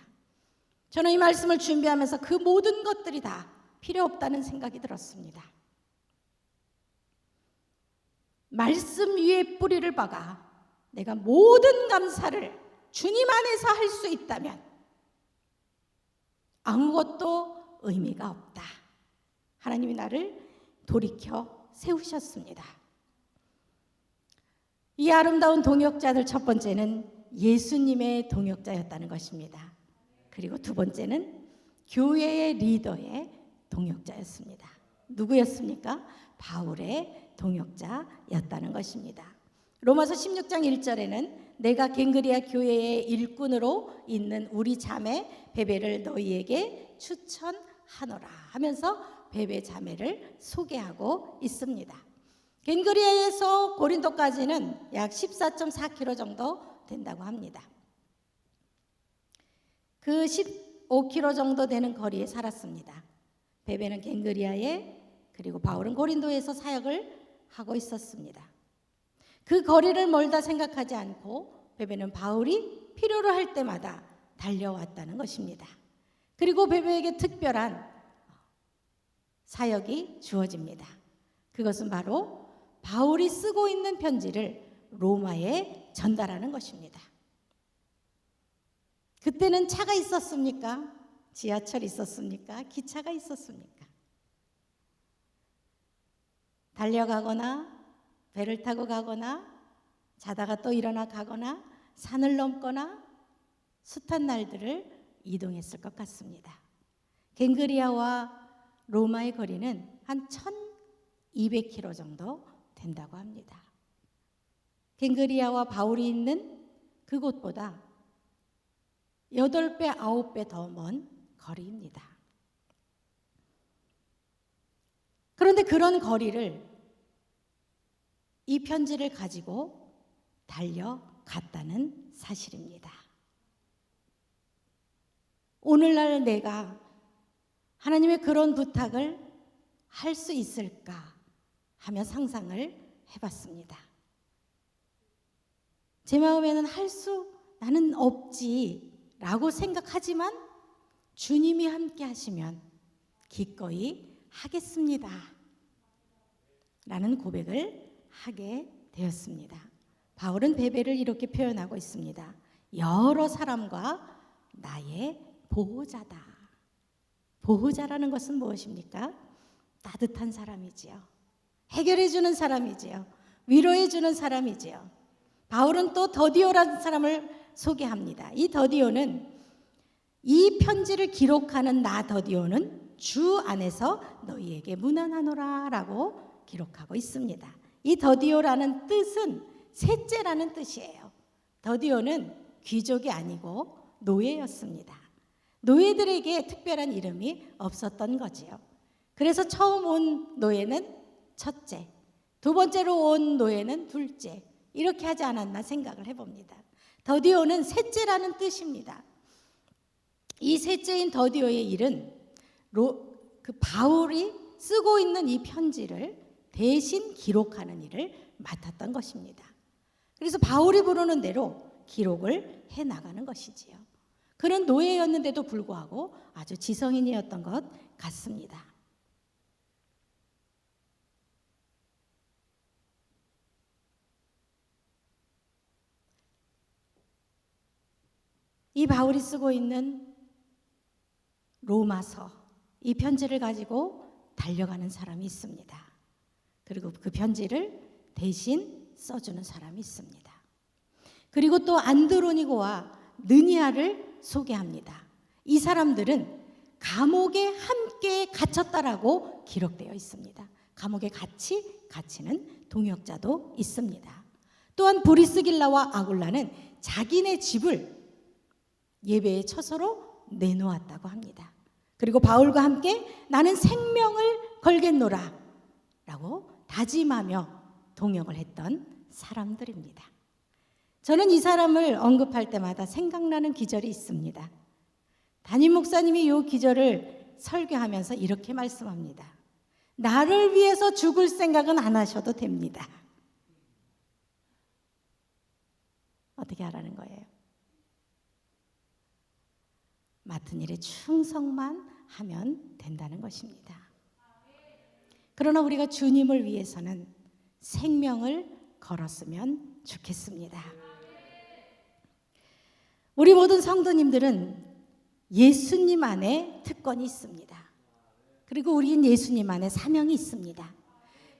저는 이 말씀을 준비하면서 그 모든 것들이 다 필요 없다는 생각이 들었습니다. 말씀 위에 뿌리를 박아 내가 모든 감사를 주님 안에서 할 수 있다면 아무것도 의미가 없다. 하나님이 나를 돌이켜 세우셨습니다. 이 아름다운 동역자들 첫 번째는 예수님의 동역자였다는 것입니다. 그리고 두 번째는 교회의 리더의 동역자였습니다. 누구였습니까? 바울의 동역자였다는 것입니다. 로마서 16장 1절에는 내가 갱그리아 교회의 일꾼으로 있는 우리 자매 베베를 너희에게 추천하노라 하면서 베베 자매를 소개하고 있습니다. 갱그리아에서 고린도까지는 약 14.4km 정도 된다고 합니다. 그 15km 정도 되는 거리에 살았습니다. 베베는 갱그리아에, 그리고 바울은 고린도에서 사역을 하고 있었습니다. 그 거리를 멀다 생각하지 않고 베베는 바울이 필요로 할 때마다 달려왔다는 것입니다. 그리고 베베에게 특별한 사역이 주어집니다. 그것은 바로 바울이 쓰고 있는 편지를 로마에 전달하는 것입니다. 그때는 차가 있었습니까? 지하철 있었습니까? 기차가 있었습니까? 달려가거나 배를 타고 가거나 자다가 또 일어나 가거나 산을 넘거나 숱한 날들을 이동했을 것 같습니다. 갱그리아와 로마의 거리는 한 1200km 정도 된다고 합니다. 갱그리아와 바울이 있는 그곳보다 8배, 9배 더 먼 거리입니다. 그런데 그런 거리를 이 편지를 가지고 달려갔다는 사실입니다. 오늘날 내가 하나님의 그런 부탁을 할 수 있을까 하며 상상을 해봤습니다. 제 마음에는 나는 없지라고 생각하지만 주님이 함께 하시면 기꺼이 하겠습니다 라는 고백을 하게 되었습니다. 바울은 베베를 이렇게 표현하고 있습니다. 여러 사람과 나의 보호자다. 보호자라는 것은 무엇입니까? 따뜻한 사람이지요. 해결해주는 사람이지요. 위로해주는 사람이지요. 바울은 또 더디오라는 사람을 소개합니다. 이 더디오는 이 편지를 기록하는 나 더디오는 주 안에서 너희에게 문안하노라 라고 기록하고 있습니다. 이 더디오라는 뜻은 셋째라는 뜻이에요. 더디오는 귀족이 아니고 노예였습니다. 노예들에게 특별한 이름이 없었던 거지요. 그래서 처음 온 노예는 첫째, 두 번째로 온 노예는 둘째, 이렇게 하지 않았나 생각을 해봅니다. 더디오는 셋째라는 뜻입니다. 이 셋째인 더디오의 일은 바울이 쓰고 있는 이 편지를 대신 기록하는 일을 맡았던 것입니다. 그래서 바울이 부르는 대로 기록을 해나가는 것이지요. 그는 노예였는데도 불구하고 아주 지성인이었던 것 같습니다. 이 바울이 쓰고 있는 로마서, 이 편지를 가지고 달려가는 사람이 있습니다. 그리고 그 편지를 대신 써주는 사람이 있습니다. 그리고 또 안드로니고와 느니아를 소개합니다. 이 사람들은 감옥에 함께 갇혔다라고 기록되어 있습니다. 감옥에 갇히는 동역자도 있습니다. 또한 브리스길라와 아굴라는 자기네 집을 예배의 처소로 내놓았다고 합니다. 그리고 바울과 함께 나는 생명을 걸겠노라 라고 다짐하며 동역을 했던 사람들입니다. 저는 이 사람을 언급할 때마다 생각나는 기절이 있습니다. 담임 목사님이 이 기절을 설교하면서 이렇게 말씀합니다. 나를 위해서 죽을 생각은 안 하셔도 됩니다. 어떻게 하라는 거예요? 맡은 일에 충성만 하면 된다는 것입니다. 그러나 우리가 주님을 위해서는 생명을 걸었으면 좋겠습니다. 우리 모든 성도님들은 예수님 안에 특권이 있습니다. 그리고 우리는 예수님 안에 사명이 있습니다.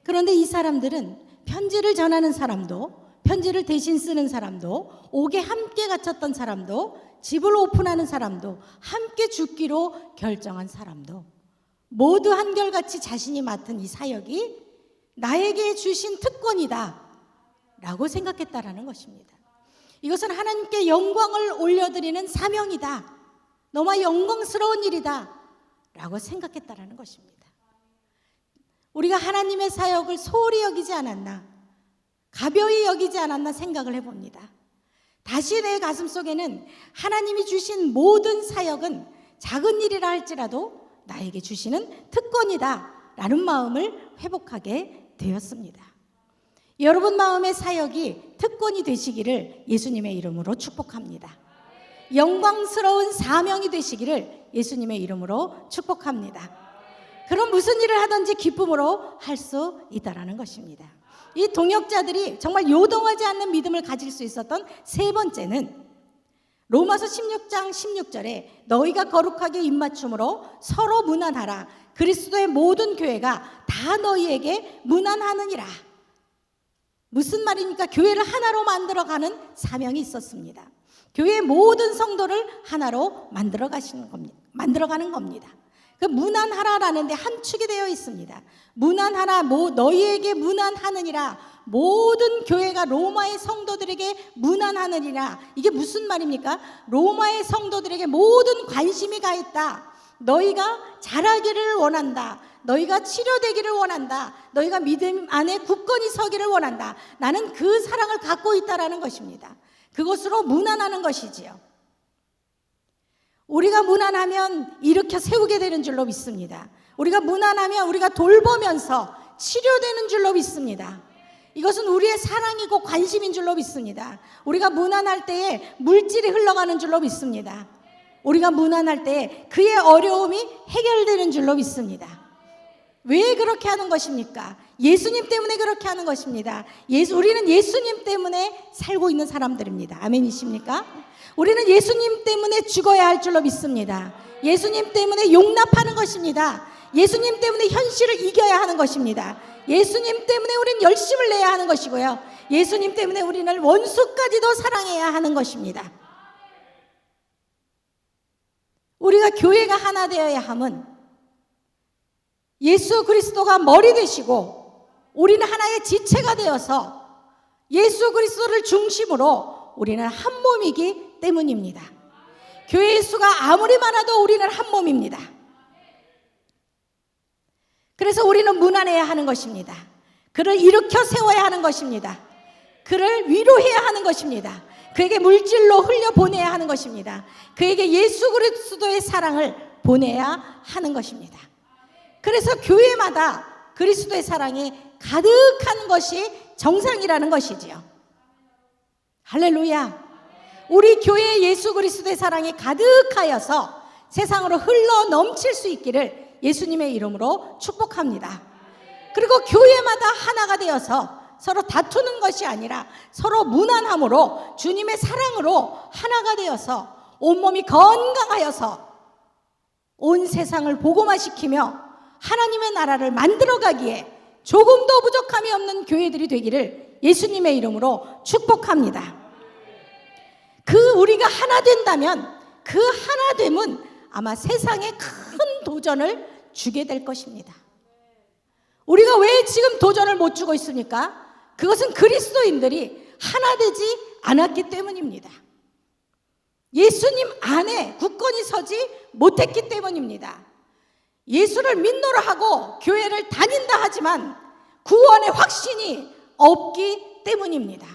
그런데 이 사람들은 편지를 전하는 사람도, 편지를 대신 쓰는 사람도, 옥에 함께 갇혔던 사람도, 집을 오픈하는 사람도, 함께 죽기로 결정한 사람도 모두 한결같이 자신이 맡은 이 사역이 나에게 주신 특권이다 라고 생각했다라는 것입니다. 이것은 하나님께 영광을 올려드리는 사명이다, 너무 영광스러운 일이다 라고 생각했다라는 것입니다. 우리가 하나님의 사역을 소홀히 여기지 않았나, 가벼이 여기지 않았나 생각을 해봅니다. 다시 내 가슴 속에는 하나님이 주신 모든 사역은 작은 일이라 할지라도 나에게 주시는 특권이다 라는 마음을 회복하게 되었습니다. 여러분 마음의 사역이 특권이 되시기를 예수님의 이름으로 축복합니다. 영광스러운 사명이 되시기를 예수님의 이름으로 축복합니다. 그럼 무슨 일을 하든지 기쁨으로 할 수 있다라는 것입니다. 이 동역자들이 정말 요동하지 않는 믿음을 가질 수 있었던 세 번째는 로마서 16장 16절에 너희가 거룩하게 입맞춤으로 서로 문안하라. 그리스도의 모든 교회가 다 너희에게 문안하느니라. 무슨 말입니까? 교회를 하나로 만들어가는 사명이 있었습니다. 교회의 모든 성도를 하나로 만들어가는 겁니다. 그 문안하라라는 데 함축이 되어 있습니다. 문안하라, 너희에게 문안하느니라. 모든 교회가 로마의 성도들에게 문안하느니라. 이게 무슨 말입니까? 로마의 성도들에게 모든 관심이 가 있다. 너희가 자라기를 원한다. 너희가 치료되기를 원한다. 너희가 믿음 안에 굳건히 서기를 원한다. 나는 그 사랑을 갖고 있다라는 것입니다. 그것으로 문안하는 것이지요. 우리가 문안하면 일으켜 세우게 되는 줄로 믿습니다. 우리가 문안하면 우리가 돌보면서 치료되는 줄로 믿습니다. 이것은 우리의 사랑이고 관심인 줄로 믿습니다. 우리가 문안할 때에 물질이 흘러가는 줄로 믿습니다. 우리가 문안할 때에 그의 어려움이 해결되는 줄로 믿습니다. 왜 그렇게 하는 것입니까? 예수님 때문에 그렇게 하는 것입니다. 우리는 예수님 때문에 살고 있는 사람들입니다. 아멘이십니까? 우리는 예수님 때문에 죽어야 할 줄로 믿습니다. 예수님 때문에 용납하는 것입니다. 예수님 때문에 현실을 이겨야 하는 것입니다. 예수님 때문에 우리는 열심을 내야 하는 것이고요. 예수님 때문에 우리는 원수까지도 사랑해야 하는 것입니다. 우리가 교회가 하나 되어야 함은 예수 그리스도가 머리 되시고 우리는 하나의 지체가 되어서 예수 그리스도를 중심으로 우리는 한 몸이기 때문입니다. 교회의 수가 아무리 많아도 우리는 한 몸입니다. 그래서 우리는 문안해야 하는 것입니다. 그를 일으켜 세워야 하는 것입니다. 그를 위로해야 하는 것입니다. 그에게 물질로 흘려보내야 하는 것입니다. 그에게 예수 그리스도의 사랑을 보내야 하는 것입니다. 그래서 교회마다 그리스도의 사랑이 가득한 것이 정상이라는 것이지요. 할렐루야. 우리 교회에 예수 그리스도의 사랑이 가득하여서 세상으로 흘러 넘칠 수 있기를 예수님의 이름으로 축복합니다. 그리고 교회마다 하나가 되어서 서로 다투는 것이 아니라 서로 문안함으로 주님의 사랑으로 하나가 되어서 온몸이 건강하여서 온 세상을 복음화시키며 하나님의 나라를 만들어가기에 조금도 부족함이 없는 교회들이 되기를 예수님의 이름으로 축복합니다. 우리가 하나 된다면 그 하나됨은 아마 세상에 큰 도전을 주게 될 것입니다. 우리가 왜 지금 도전을 못 주고 있습니까? 그것은 그리스도인들이 하나 되지 않았기 때문입니다. 예수님 안에 굳건히 서지 못했기 때문입니다. 예수를 믿노라 하고 교회를 다닌다 하지만 구원의 확신이 없기 때문입니다.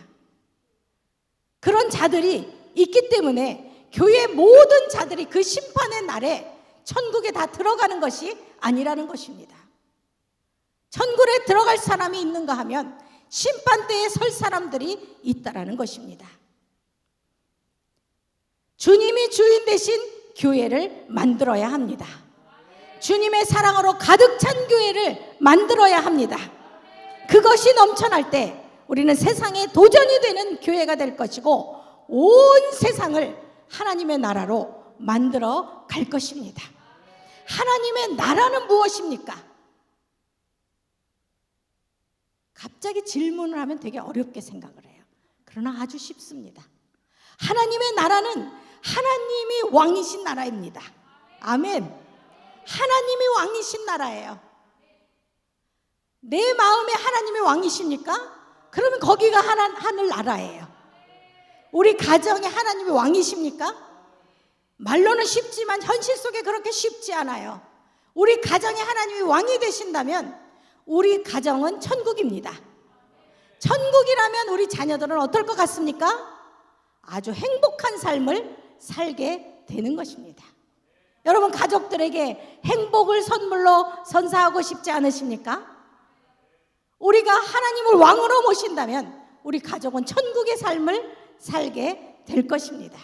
그런 자들이 있기 때문에 교회의 모든 자들이 그 심판의 날에 천국에 다 들어가는 것이 아니라는 것입니다. 천국에 들어갈 사람이 있는가 하면 심판대에 설 사람들이 있다라는 것입니다. 주님이 주인 대신 교회를 만들어야 합니다. 주님의 사랑으로 가득 찬 교회를 만들어야 합니다. 그것이 넘쳐날 때 우리는 세상에 도전이 되는 교회가 될 것이고 온 세상을 하나님의 나라로 만들어 갈 것입니다. 하나님의 나라는 무엇입니까? 갑자기 질문을 하면 되게 어렵게 생각을 해요. 그러나 아주 쉽습니다. 하나님의 나라는 하나님이 왕이신 나라입니다. 아멘. 하나님이 왕이신 나라예요. 내 마음에 하나님이 왕이십니까? 그러면 거기가 하늘 나라예요. 우리 가정에 하나님이 왕이십니까? 말로는 쉽지만 현실 속에 그렇게 쉽지 않아요. 우리 가정에 하나님이 왕이 되신다면 우리 가정은 천국입니다. 천국이라면 우리 자녀들은 어떨 것 같습니까? 아주 행복한 삶을 살게 되는 것입니다. 여러분, 가족들에게 행복을 선물로 선사하고 싶지 않으십니까? 우리가 하나님을 왕으로 모신다면 우리 가족은 천국의 삶을 살게 될 것입니다.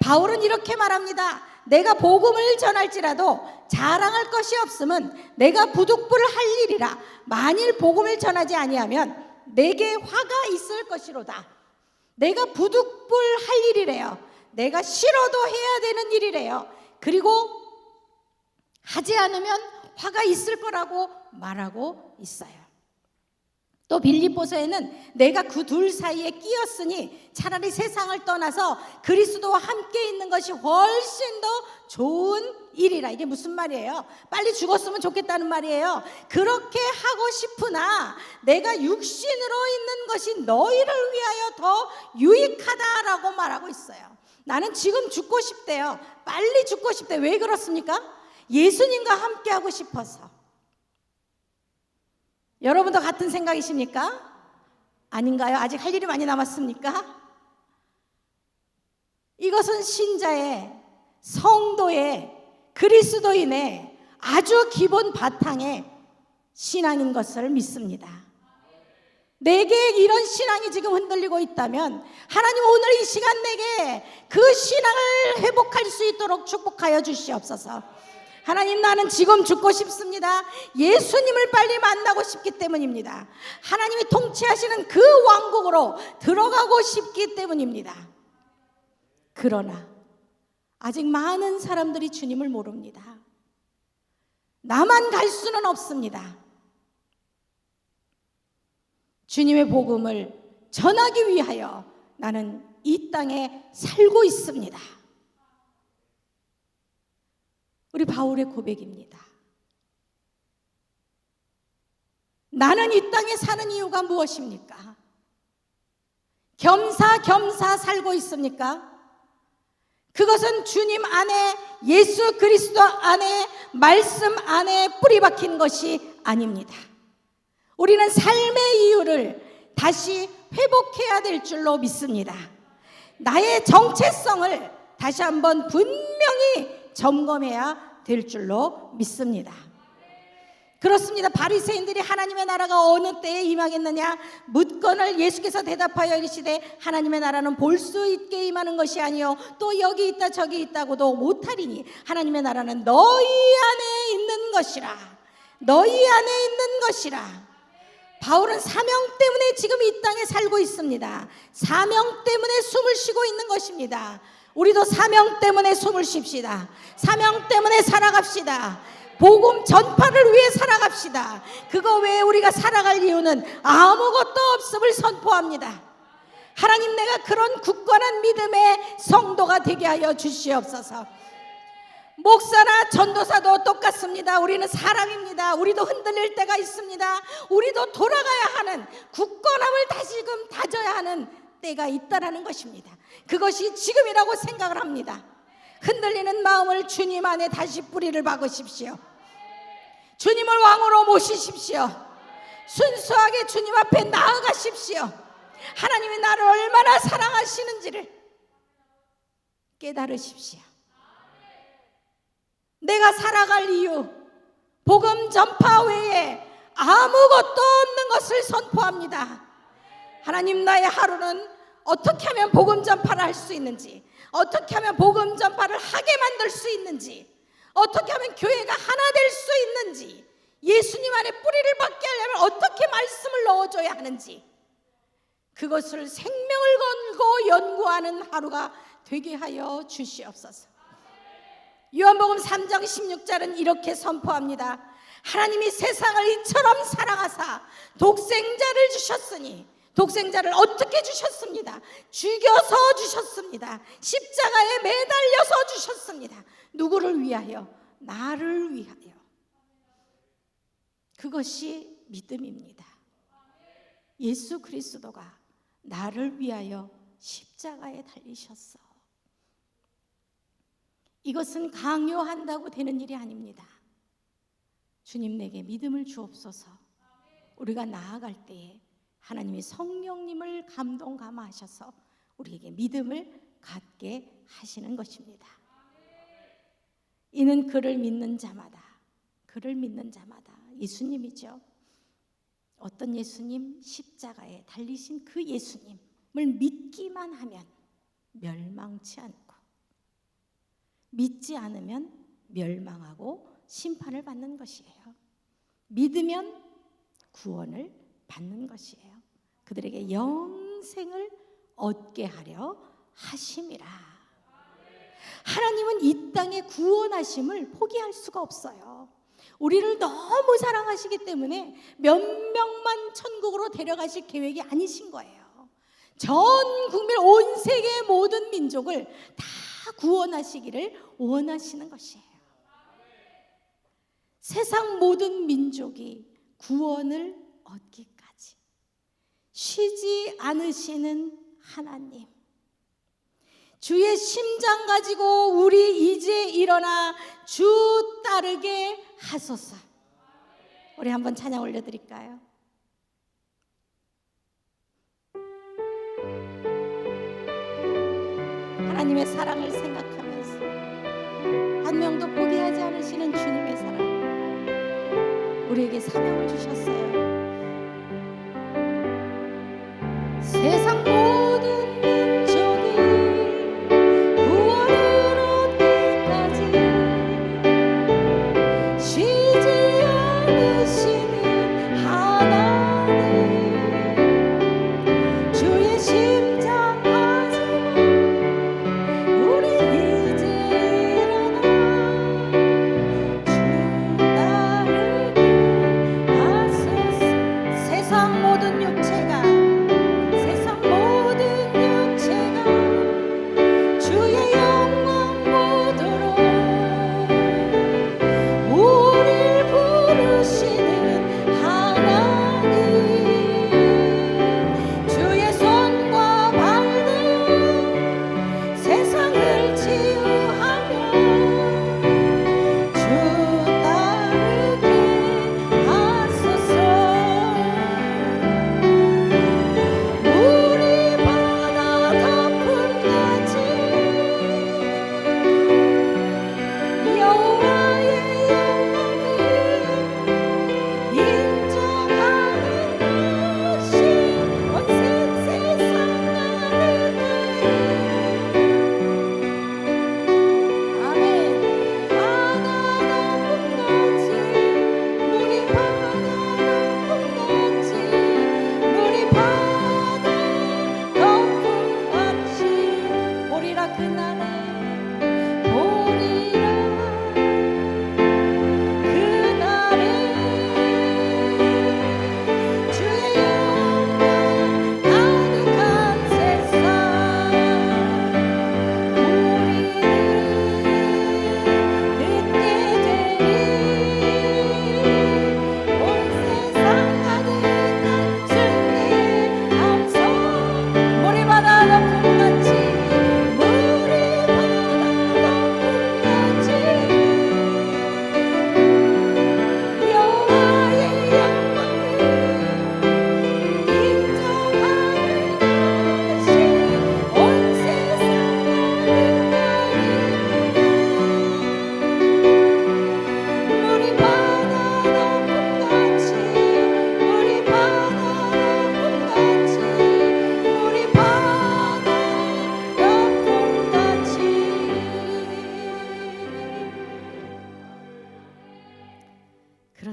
바울은 이렇게 말합니다. 내가 복음을 전할지라도 자랑할 것이 없음은 내가 부득불을 할 일이라. 만일 복음을 전하지 아니하면 내게 화가 있을 것이로다. 내가 부득불 할 일이래요. 내가 싫어도 해야 되는 일이래요. 그리고 하지 않으면 화가 있을 거라고 말하고 있어요. 또 빌립보서에는 내가 그 둘 사이에 끼었으니 차라리 세상을 떠나서 그리스도와 함께 있는 것이 훨씬 더 좋은 일이라. 이게 무슨 말이에요? 빨리 죽었으면 좋겠다는 말이에요. 그렇게 하고 싶으나 내가 육신으로 있는 것이 너희를 위하여 더 유익하다라고 말하고 있어요. 나는 지금 죽고 싶대요. 빨리 죽고 싶대. 왜 그렇습니까? 예수님과 함께 하고 싶어서. 여러분도 같은 생각이십니까? 아닌가요? 아직 할 일이 많이 남았습니까? 이것은 신자의, 성도의, 그리스도인의 아주 기본 바탕의 신앙인 것을 믿습니다. 내게 이런 신앙이 지금 흔들리고 있다면 하나님 오늘 이 시간 내게 그 신앙을 회복할 수 있도록 축복하여 주시옵소서. 하나님, 나는 지금 죽고 싶습니다. 예수님을 빨리 만나고 싶기 때문입니다. 하나님이 통치하시는 그 왕국으로 들어가고 싶기 때문입니다. 그러나 아직 많은 사람들이 주님을 모릅니다. 나만 갈 수는 없습니다. 주님의 복음을 전하기 위하여 나는 이 땅에 살고 있습니다. 우리 바울의 고백입니다. 나는 이 땅에 사는 이유가 무엇입니까? 겸사겸사 살고 있습니까? 그것은 주님 안에, 예수 그리스도 안에, 말씀 안에 뿌리 박힌 것이 아닙니다. 우리는 삶의 이유를 다시 회복해야 될 줄로 믿습니다. 나의 정체성을 다시 한번 분명히 점검해야 될 줄로 믿습니다. 그렇습니다. 바리새인들이 하나님의 나라가 어느 때에 임하겠느냐 묻거늘 예수께서 대답하여 이르시되 하나님의 나라는 볼 수 있게 임하는 것이 아니요 또 여기 있다 저기 있다고도 못하리니 하나님의 나라는 너희 안에 있는 것이라. 너희 안에 있는 것이라. 바울은 사명 때문에 지금 이 땅에 살고 있습니다. 사명 때문에 숨을 쉬고 있는 것입니다. 우리도 사명 때문에 숨을 쉽시다. 사명 때문에 살아갑시다. 복음 전파를 위해 살아갑시다. 그거 외에 우리가 살아갈 이유는 아무것도 없음을 선포합니다. 하나님, 내가 그런 굳건한 믿음의 성도가 되게 하여 주시옵소서. 목사나 전도사도 똑같습니다. 우리는 사람입니다. 우리도 흔들릴 때가 있습니다. 우리도 돌아가야 하는, 굳건함을 다시금 다져야 하는 때가 있다라는 것입니다. 그것이 지금이라고 생각을 합니다. 흔들리는 마음을 주님 안에 다시 뿌리를 박으십시오. 주님을 왕으로 모시십시오. 순수하게 주님 앞에 나아가십시오. 하나님이 나를 얼마나 사랑하시는지를 깨달으십시오. 내가 살아갈 이유, 복음 전파 외에 아무것도 없는 것을 선포합니다. 하나님, 나의 하루는 어떻게 하면 복음 전파를 할 수 있는지, 어떻게 하면 복음 전파를 하게 만들 수 있는지, 어떻게 하면 교회가 하나 될 수 있는지, 예수님 안에 뿌리를 받게 하려면 어떻게 말씀을 넣어줘야 하는지 그것을 생명을 걸고 연구하는 하루가 되게 하여 주시옵소서. 요한복음 3장 16절은 이렇게 선포합니다. 하나님이 세상을 이처럼 사랑하사 독생자를 주셨으니, 독생자를 어떻게 주셨습니다? 죽여서 주셨습니다. 십자가에 매달려서 주셨습니다. 누구를 위하여? 나를 위하여. 그것이 믿음입니다. 예수 그리스도가 나를 위하여 십자가에 달리셨어. 이것은 강요한다고 되는 일이 아닙니다. 주님 내게 믿음을 주옵소서. 우리가 나아갈 때에 하나님이 성령님을 감동 감화하셔서 우리에게 믿음을 갖게 하시는 것입니다. 이는 그를 믿는 자마다, 그를 믿는 자마다, 예수님이죠. 어떤 예수님? 십자가에 달리신 그 예수님을 믿기만 하면 멸망치 않고, 믿지 않으면 멸망하고 심판을 받는 것이에요. 믿으면 구원을 받는 것이에요. 그들에게 영생을 얻게 하려 하심이라. 하나님은 이 땅의 구원하심을 포기할 수가 없어요. 우리를 너무 사랑하시기 때문에 몇 명만 천국으로 데려가실 계획이 아니신 거예요. 전 국민, 온 세계의 모든 민족을 다 구원하시기를 원하시는 것이에요. 세상 모든 민족이 구원을 얻기까지 쉬지 않으시는 하나님, 주의 심장 가지고 우리 이제 일어나 주 따르게 하소서. 우리 한번 찬양 올려드릴까요? 하나님의 사랑을 생각하면서 한 명도 포기하지 않으시는 주님의 사랑, 우리에게 사명을 주셨어요. 세상 모든 민족이 구원을 얻기까지 쉬지 않으시는 하나님, 주의 심장 가지고 우리 이제 일어나 주 따르게 하소서. 세상 모든 육체가, 세상 모든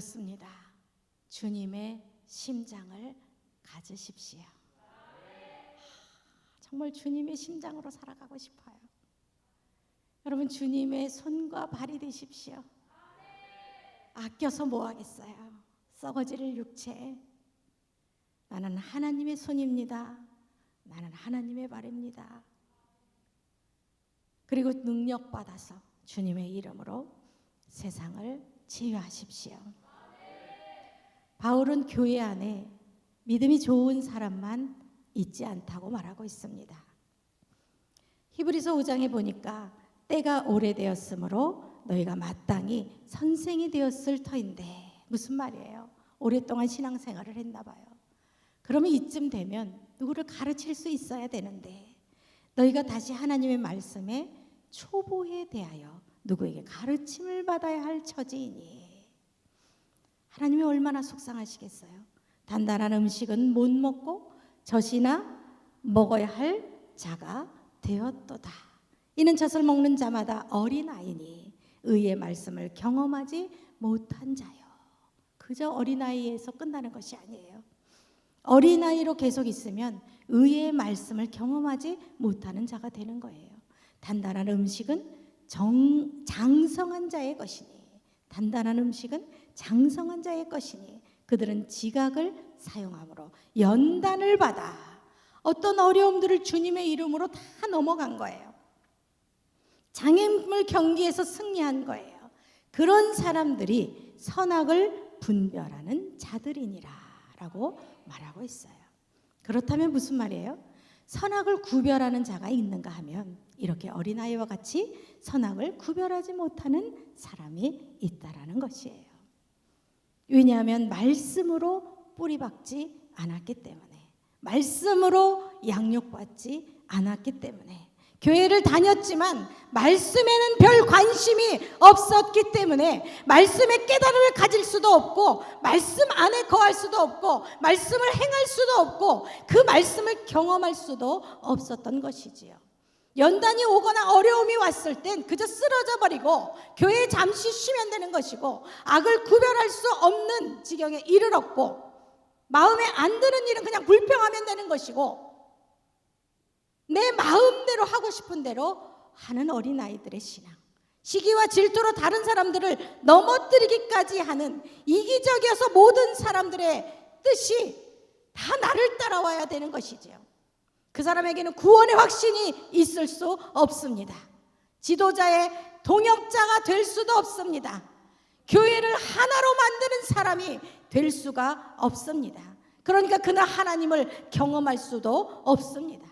그렇습니다. 주님의 심장을 가지십시오. 정말 주님의 심장으로 살아가고 싶어요. 여러분, 주님의 손과 발이 되십시오. 아껴서 뭐 하겠어요? 썩어질 육체. 나는 하나님의 손입니다. 나는 하나님의 발입니다. 그리고 능력받아서 주님의 이름으로 세상을 치유하십시오. 바울은 교회 안에 믿음이 좋은 사람만 있지 않다고 말하고 있습니다. 히브리서 5장에 보니까 때가 오래되었으므로 너희가 마땅히 선생이 되었을 터인데, 무슨 말이에요? 오랫동안 신앙생활을 했나 봐요. 그러면 이쯤 되면 누구를 가르칠 수 있어야 되는데, 너희가 다시 하나님의 말씀에 초보에 대하여 누구에게 가르침을 받아야 할 처지이니. 하나님이 얼마나 속상하시겠어요? 단단한 음식은 못 먹고 젖이나 먹어야 할 자가 되었도다. 이는 젖을 먹는 자마다 어린아이니 의의 말씀을 경험하지 못한 자요. 그저 어린아이에서 끝나는 것이 아니에요. 어린아이로 계속 있으면 의의 말씀을 경험하지 못하는 자가 되는 거예요. 단단한 음식은 장성한 자의 것이니, 단단한 음식은 장성한 자의 것이니 그들은 지각을 사용함으로 연단을 받아 어떤 어려움들을 주님의 이름으로 다 넘어간 거예요. 장애물 경기에서 승리한 거예요. 그런 사람들이 선악을 분별하는 자들이니라 라고 말하고 있어요. 그렇다면 무슨 말이에요? 선악을 구별하는 자가 있는가 하면 이렇게 어린아이와 같이 선악을 구별하지 못하는 사람이 있다라는 것이에요. 왜냐하면 말씀으로 뿌리박지 않았기 때문에, 말씀으로 양육받지 않았기 때문에, 교회를 다녔지만 말씀에는 별 관심이 없었기 때문에 말씀의 깨달음을 가질 수도 없고, 말씀 안에 거할 수도 없고, 말씀을 행할 수도 없고, 그 말씀을 경험할 수도 없었던 것이지요. 연단이 오거나 어려움이 왔을 땐 그저 쓰러져 버리고 교회에 잠시 쉬면 되는 것이고, 악을 구별할 수 없는 지경에 이르렀고, 마음에 안 드는 일은 그냥 불평하면 되는 것이고, 내 마음대로 하고 싶은 대로 하는 어린아이들의 신앙, 시기와 질투로 다른 사람들을 넘어뜨리기까지 하는 이기적이어서 모든 사람들의 뜻이 다 나를 따라와야 되는 것이지요. 그 사람에게는 구원의 확신이 있을 수 없습니다. 지도자의 동역자가 될 수도 없습니다. 교회를 하나로 만드는 사람이 될 수가 없습니다. 그러니까 그날 하나님을 경험할 수도 없습니다.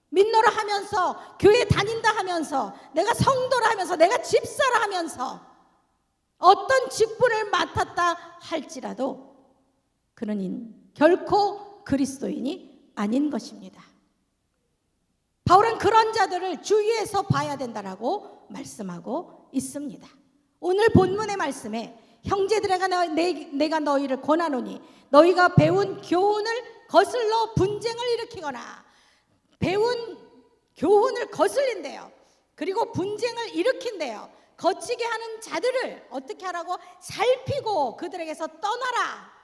믿노라 하면서, 교회 다닌다 하면서, 내가 성도라 하면서, 내가 집사라 하면서 어떤 직분을 맡았다 할지라도 그는 결코 그리스도인이 아닌 것입니다. 바울은 그런 자들을 주위에서 봐야 된다라고 말씀하고 있습니다. 오늘 본문의 말씀에 형제들에게 내가 너희를 권하노니 너희가 배운 교훈을 거슬러 분쟁을 일으키거나, 배운 교훈을 거슬린대요. 그리고 분쟁을 일으킨대요. 거치게 하는 자들을 어떻게 하라고? 살피고 그들에게서 떠나라.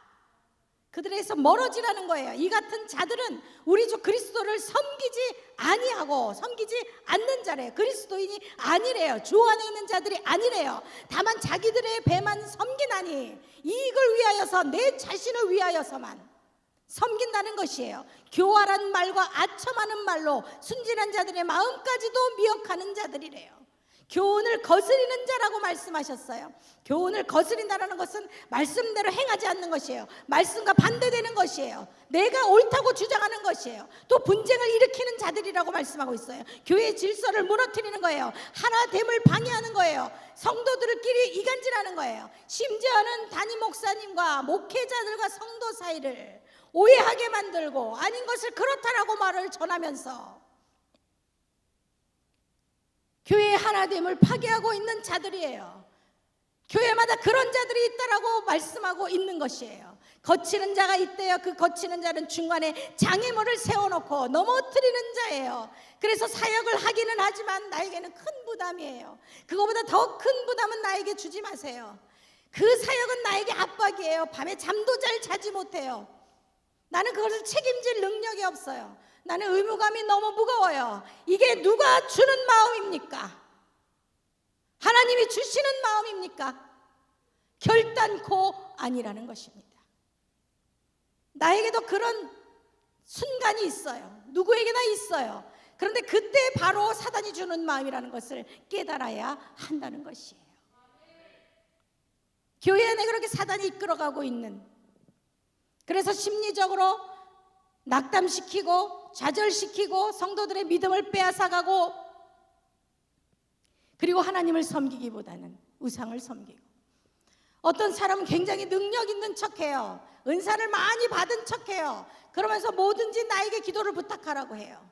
그들에게서 멀어지라는 거예요. 이 같은 자들은 우리 주 그리스도를 섬기지 아니하고 섬기지 않는 자래요. 그리스도인이 아니래요. 주 안에 있는 자들이 아니래요. 다만 자기들의 배만 섬기나니 이익을 위하여서, 내 자신을 위하여서만 섬긴다는 것이에요. 교활한 말과 아첨하는 말로 순진한 자들의 마음까지도 미혹하는 자들이래요. 교훈을 거스리는 자라고 말씀하셨어요. 교훈을 거스린다는 것은 말씀대로 행하지 않는 것이에요. 말씀과 반대되는 것이에요. 내가 옳다고 주장하는 것이에요. 또 분쟁을 일으키는 자들이라고 말씀하고 있어요. 교회의 질서를 무너뜨리는 거예요. 하나됨을 방해하는 거예요. 성도들끼리 이간질하는 거예요. 심지어는 담임 목사님과 목회자들과 성도 사이를 오해하게 만들고 아닌 것을 그렇다라고 말을 전하면서 교회의 하나됨을 파괴하고 있는 자들이에요. 교회마다 그런 자들이 있다라고 말씀하고 있는 것이에요. 거치는 자가 있대요. 그 거치는 자는 중간에 장애물을 세워놓고 넘어뜨리는 자예요. 그래서 사역을 하기는 하지만 나에게는 큰 부담이에요. 그거보다 더 큰 부담은 나에게 주지 마세요. 그 사역은 나에게 압박이에요. 밤에 잠도 잘 자지 못해요. 나는 그것을 책임질 능력이 없어요. 나는 의무감이 너무 무거워요. 이게 누가 주는 마음입니까? 하나님이 주시는 마음입니까? 결단코 아니라는 것입니다. 나에게도 그런 순간이 있어요. 누구에게나 있어요. 그런데 그때 바로 사단이 주는 마음이라는 것을 깨달아야 한다는 것이에요. 교회 안에 그렇게 사단이 이끌어가고 있는, 그래서 심리적으로 낙담시키고 좌절시키고 성도들의 믿음을 빼앗아가고, 그리고 하나님을 섬기기보다는 우상을 섬기고, 어떤 사람은 굉장히 능력 있는 척해요. 은사를 많이 받은 척해요. 그러면서 뭐든지 나에게 기도를 부탁하라고 해요.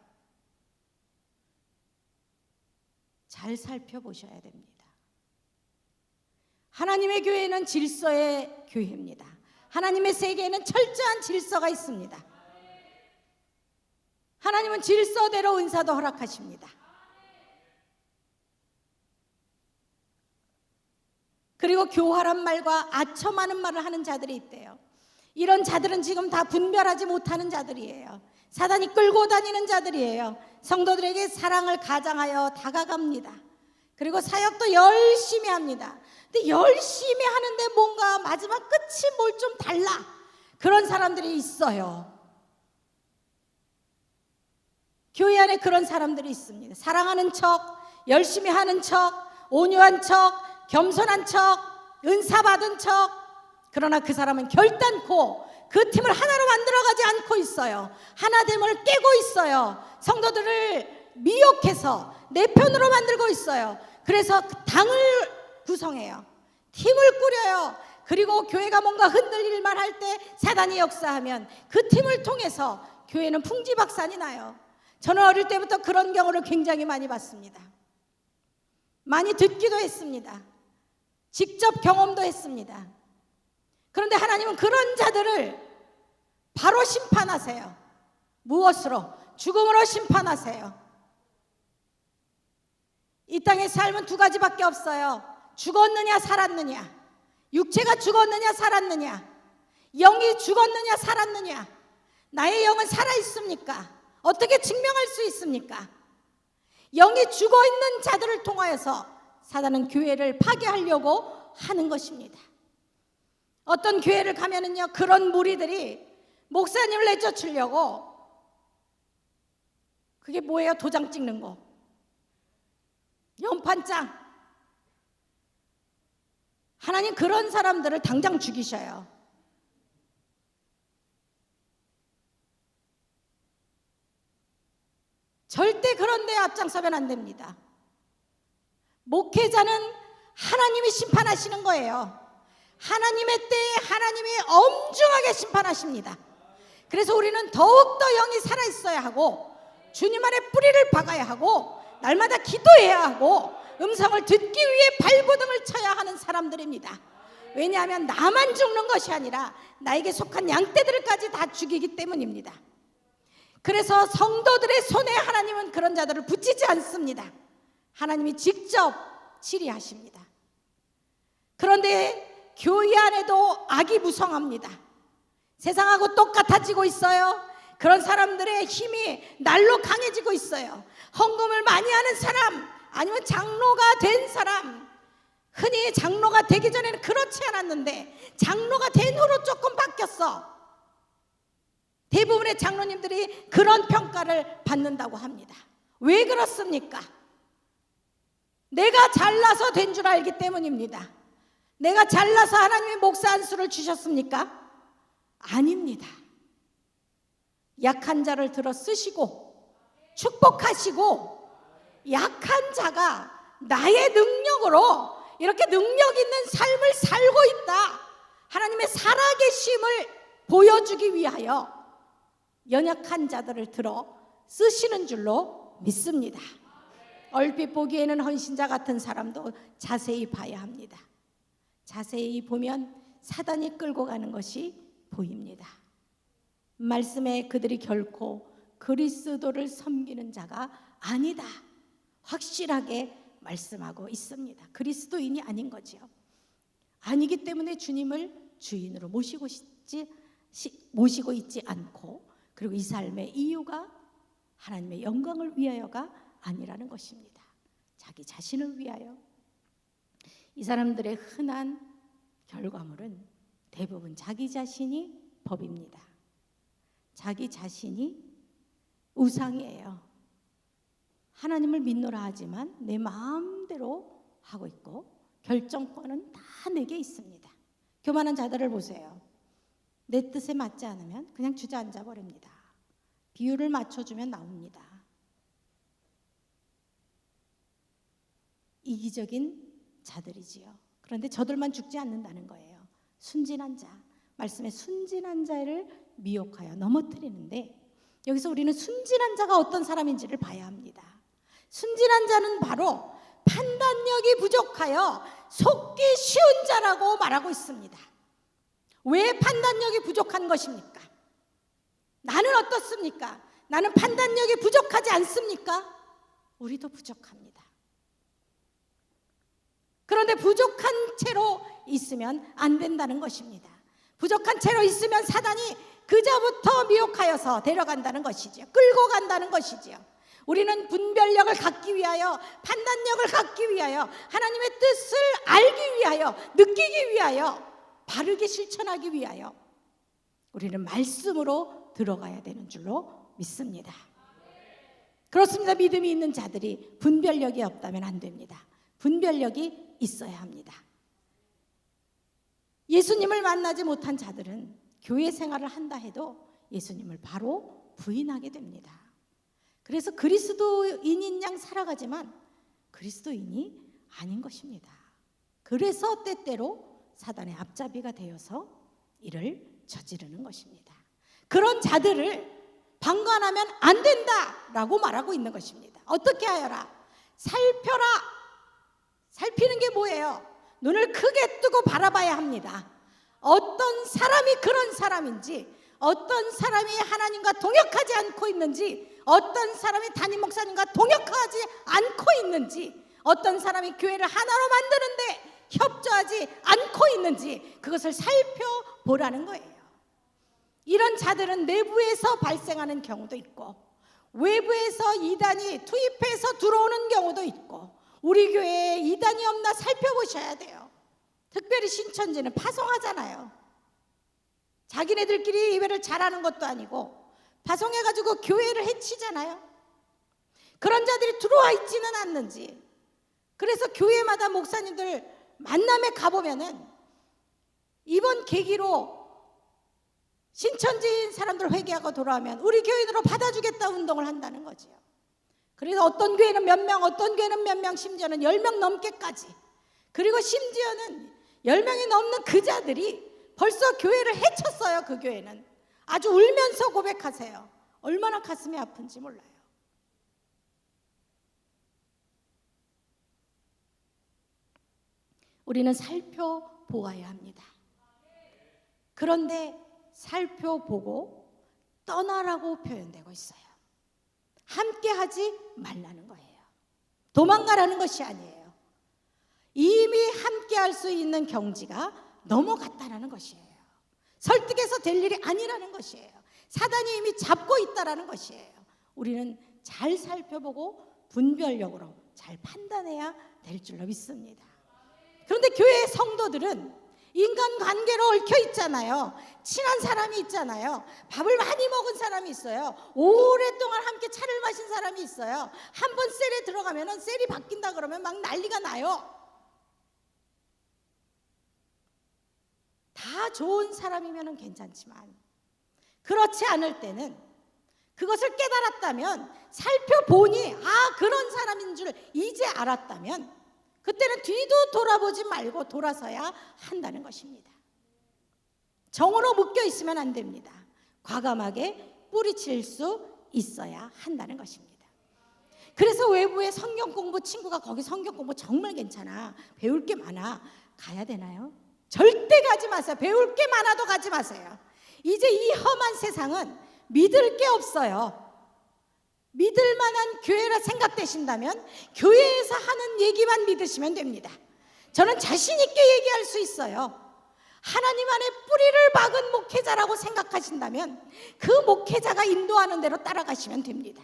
잘 살펴보셔야 됩니다. 하나님의 교회는 질서의 교회입니다. 하나님의 세계에는 철저한 질서가 있습니다. 하나님은 질서대로 은사도 허락하십니다. 그리고 교활한 말과 아첨하는 말을 하는 자들이 있대요. 이런 자들은 지금 다 분별하지 못하는 자들이에요. 사단이 끌고 다니는 자들이에요. 성도들에게 사랑을 가장하여 다가갑니다. 그리고 사역도 열심히 합니다. 근데 열심히 하는데 뭔가 마지막 끝이 뭘 좀 달라, 그런 사람들이 있어요. 교회 안에 그런 사람들이 있습니다. 사랑하는 척, 열심히 하는 척, 온유한 척, 겸손한 척, 은사 받은 척. 그러나 그 사람은 결단코 그 팀을 하나로 만들어가지 않고 있어요. 하나됨을 깨고 있어요. 성도들을 미혹해서 내 편으로 만들고 있어요. 그래서 당을 구성해요. 팀을 꾸려요. 그리고 교회가 뭔가 흔들릴만 할 때 사단이 역사하면 그 팀을 통해서 교회는 풍지박산이 나요. 저는 어릴 때부터 그런 경우를 굉장히 많이 봤습니다. 많이 듣기도 했습니다. 직접 경험도 했습니다. 그런데 하나님은 그런 자들을 바로 심판하세요. 무엇으로? 죽음으로 심판하세요. 이 땅의 삶은 두 가지밖에 없어요. 죽었느냐 살았느냐. 육체가 죽었느냐 살았느냐. 영이 죽었느냐 살았느냐. 나의 영은 살아있습니까? 어떻게 증명할 수 있습니까? 영이 죽어있는 자들을 통하여서 사단은 교회를 파괴하려고 하는 것입니다. 어떤 교회를 가면은요, 그런 무리들이 목사님을 내쫓으려고, 그게 뭐예요? 도장 찍는 거, 연판장. 하나님 그런 사람들을 당장 죽이셔요. 절대 그런 데 앞장서면 안 됩니다. 목회자는 하나님이 심판하시는 거예요. 하나님의 때에 하나님이 엄중하게 심판하십니다. 그래서 우리는 더욱더 영이 살아있어야 하고, 주님 안에 뿌리를 박아야 하고, 날마다 기도해야 하고, 음성을 듣기 위해 발버둥을 쳐야 하는 사람들입니다. 왜냐하면 나만 죽는 것이 아니라 나에게 속한 양떼들까지 다 죽이기 때문입니다. 그래서 성도들의 손에 하나님은 그런 자들을 붙이지 않습니다. 하나님이 직접 치리하십니다. 그런데 교회 안에도 악이 무성합니다. 세상하고 똑같아지고 있어요. 그런 사람들의 힘이 날로 강해지고 있어요. 헌금을 많이 하는 사람, 아니면 장로가 된 사람, 흔히 장로가 되기 전에는 그렇지 않았는데 장로가 된 후로 조금 바뀌었어. 대부분의 장로님들이 그런 평가를 받는다고 합니다. 왜 그렇습니까? 내가 잘나서 된 줄 알기 때문입니다. 내가 잘나서 하나님이 목사 안수를 주셨습니까? 아닙니다. 약한 자를 들어 쓰시고 축복하시고, 약한 자가 나의 능력으로 이렇게 능력 있는 삶을 살고 있다, 하나님의 살아계심을 보여주기 위하여 연약한 자들을 들어 쓰시는 줄로 믿습니다. 얼핏 보기에는 헌신자 같은 사람도 자세히 봐야 합니다. 자세히 보면 사단이 끌고 가는 것이 보입니다. 말씀에 그들이 결코 그리스도를 섬기는 자가 아니다, 확실하게 말씀하고 있습니다. 그리스도인이 아닌 거지요. 아니기 때문에 주님을 주인으로 모시고 있지 않고, 그리고 이 삶의 이유가 하나님의 영광을 위하여가 아니라는 것입니다. 자기 자신을 위하여. 이 사람들의 흔한 결과물은 대부분 자기 자신이 법입니다. 자기 자신이 우상이에요. 하나님을 믿노라 하지만 내 마음대로 하고 있고 결정권은 다 내게 있습니다. 교만한 자들을 보세요. 내 뜻에 맞지 않으면 그냥 주저앉아 버립니다. 비율을 맞춰주면 나옵니다. 이기적인 자들이지요. 그런데 저들만 죽지 않는다는 거예요. 순진한 자, 말씀에 순진한 자를 미혹하여 넘어뜨리는데, 여기서 우리는 순진한 자가 어떤 사람인지를 봐야 합니다. 순진한 자는 바로 판단력이 부족하여 속기 쉬운 자라고 말하고 있습니다. 왜 판단력이 부족한 것입니까? 나는 어떻습니까? 나는 판단력이 부족하지 않습니까? 우리도 부족합니다. 그런데 부족한 채로 있으면 안 된다는 것입니다. 부족한 채로 있으면 사단이 그저부터 미혹하여서 데려간다는 것이죠. 끌고 간다는 것이죠. 우리는 분별력을 갖기 위하여, 판단력을 갖기 위하여, 하나님의 뜻을 알기 위하여, 느끼기 위하여, 바르게 실천하기 위하여 우리는 말씀으로 들어가야 되는 줄로 믿습니다. 그렇습니다. 믿음이 있는 자들이 분별력이 없다면 안 됩니다. 분별력이 있어야 합니다. 예수님을 만나지 못한 자들은 교회 생활을 한다 해도 예수님을 바로 부인하게 됩니다. 그래서 그리스도인인 양 살아가지만 그리스도인이 아닌 것입니다. 그래서 때때로 사단의 앞잡이가 되어서 이를 저지르는 것입니다. 그런 자들을 방관하면 안 된다라고 말하고 있는 것입니다. 어떻게 하여라? 살펴라. 살피는 게 뭐예요? 눈을 크게 뜨고 바라봐야 합니다. 어떤 사람이 그런 사람인지, 어떤 사람이 하나님과 동역하지 않고 있는지, 어떤 사람이 담임 목사님과 동역하지 않고 있는지, 어떤 사람이 교회를 하나로 만드는데 협조하지 않고 있는지, 그것을 살펴보라는 거예요. 이런 자들은 내부에서 발생하는 경우도 있고 외부에서 이단이 투입해서 들어오는 경우도 있고, 우리 교회에 이단이 없나 살펴보셔야 돼요. 특별히 신천지는 파송하잖아요. 자기네들끼리 예배를 잘하는 것도 아니고 파송해가지고 교회를 해치잖아요. 그런 자들이 들어와 있지는 않는지. 그래서 교회마다 목사님들 만남에 가보면은 이번 계기로 신천지인 사람들 회개하고 돌아오면 우리 교인으로 받아주겠다 운동을 한다는 거지요. 그래서 어떤 교회는 몇 명, 어떤 교회는 몇 명, 심지어는 10명 넘게까지. 그리고 심지어는 10명이 넘는 그 자들이 벌써 교회를 해쳤어요. 그 교회는 아주 울면서 고백하세요. 얼마나 가슴이 아픈지 몰라요. 우리는 살펴보아야 합니다. 그런데 살펴보고 떠나라고 표현되고 있어요. 함께 하지 말라는 거예요. 도망가라는 것이 아니에요. 이미 함께 할 수 있는 경지가 넘어갔다라는 것이에요. 설득해서 될 일이 아니라는 것이에요. 사단이 이미 잡고 있다라는 것이에요. 우리는 잘 살펴보고 분별력으로 잘 판단해야 될 줄로 믿습니다. 그런데 교회의 성도들은 인간관계로 얽혀 있잖아요. 친한 사람이 있잖아요. 밥을 많이 먹은 사람이 있어요. 오랫동안 함께 차를 마신 사람이 있어요. 한 번 셀에 들어가면 셀이 바뀐다 그러면 막 난리가 나요. 다 좋은 사람이면 괜찮지만 그렇지 않을 때는 그것을 깨달았다면, 살펴보니 그런 사람인 줄 이제 알았다면 그때는 뒤도 돌아보지 말고 돌아서야 한다는 것입니다. 정으로 묶여 있으면 안 됩니다. 과감하게 뿌리칠 수 있어야 한다는 것입니다. 그래서 외부에 성경 공부 친구가 거기 성경 공부 정말 괜찮아, 배울 게 많아, 가야 되나요? 절대 가지 마세요. 배울 게 많아도 가지 마세요. 이제 이 험한 세상은 믿을 게 없어요. 믿을 만한 교회라 생각되신다면 교회에서 하는 얘기만 믿으시면 됩니다. 저는 자신 있게 얘기할 수 있어요. 하나님 안에 뿌리를 박은 목회자라고 생각하신다면 그 목회자가 인도하는 대로 따라가시면 됩니다.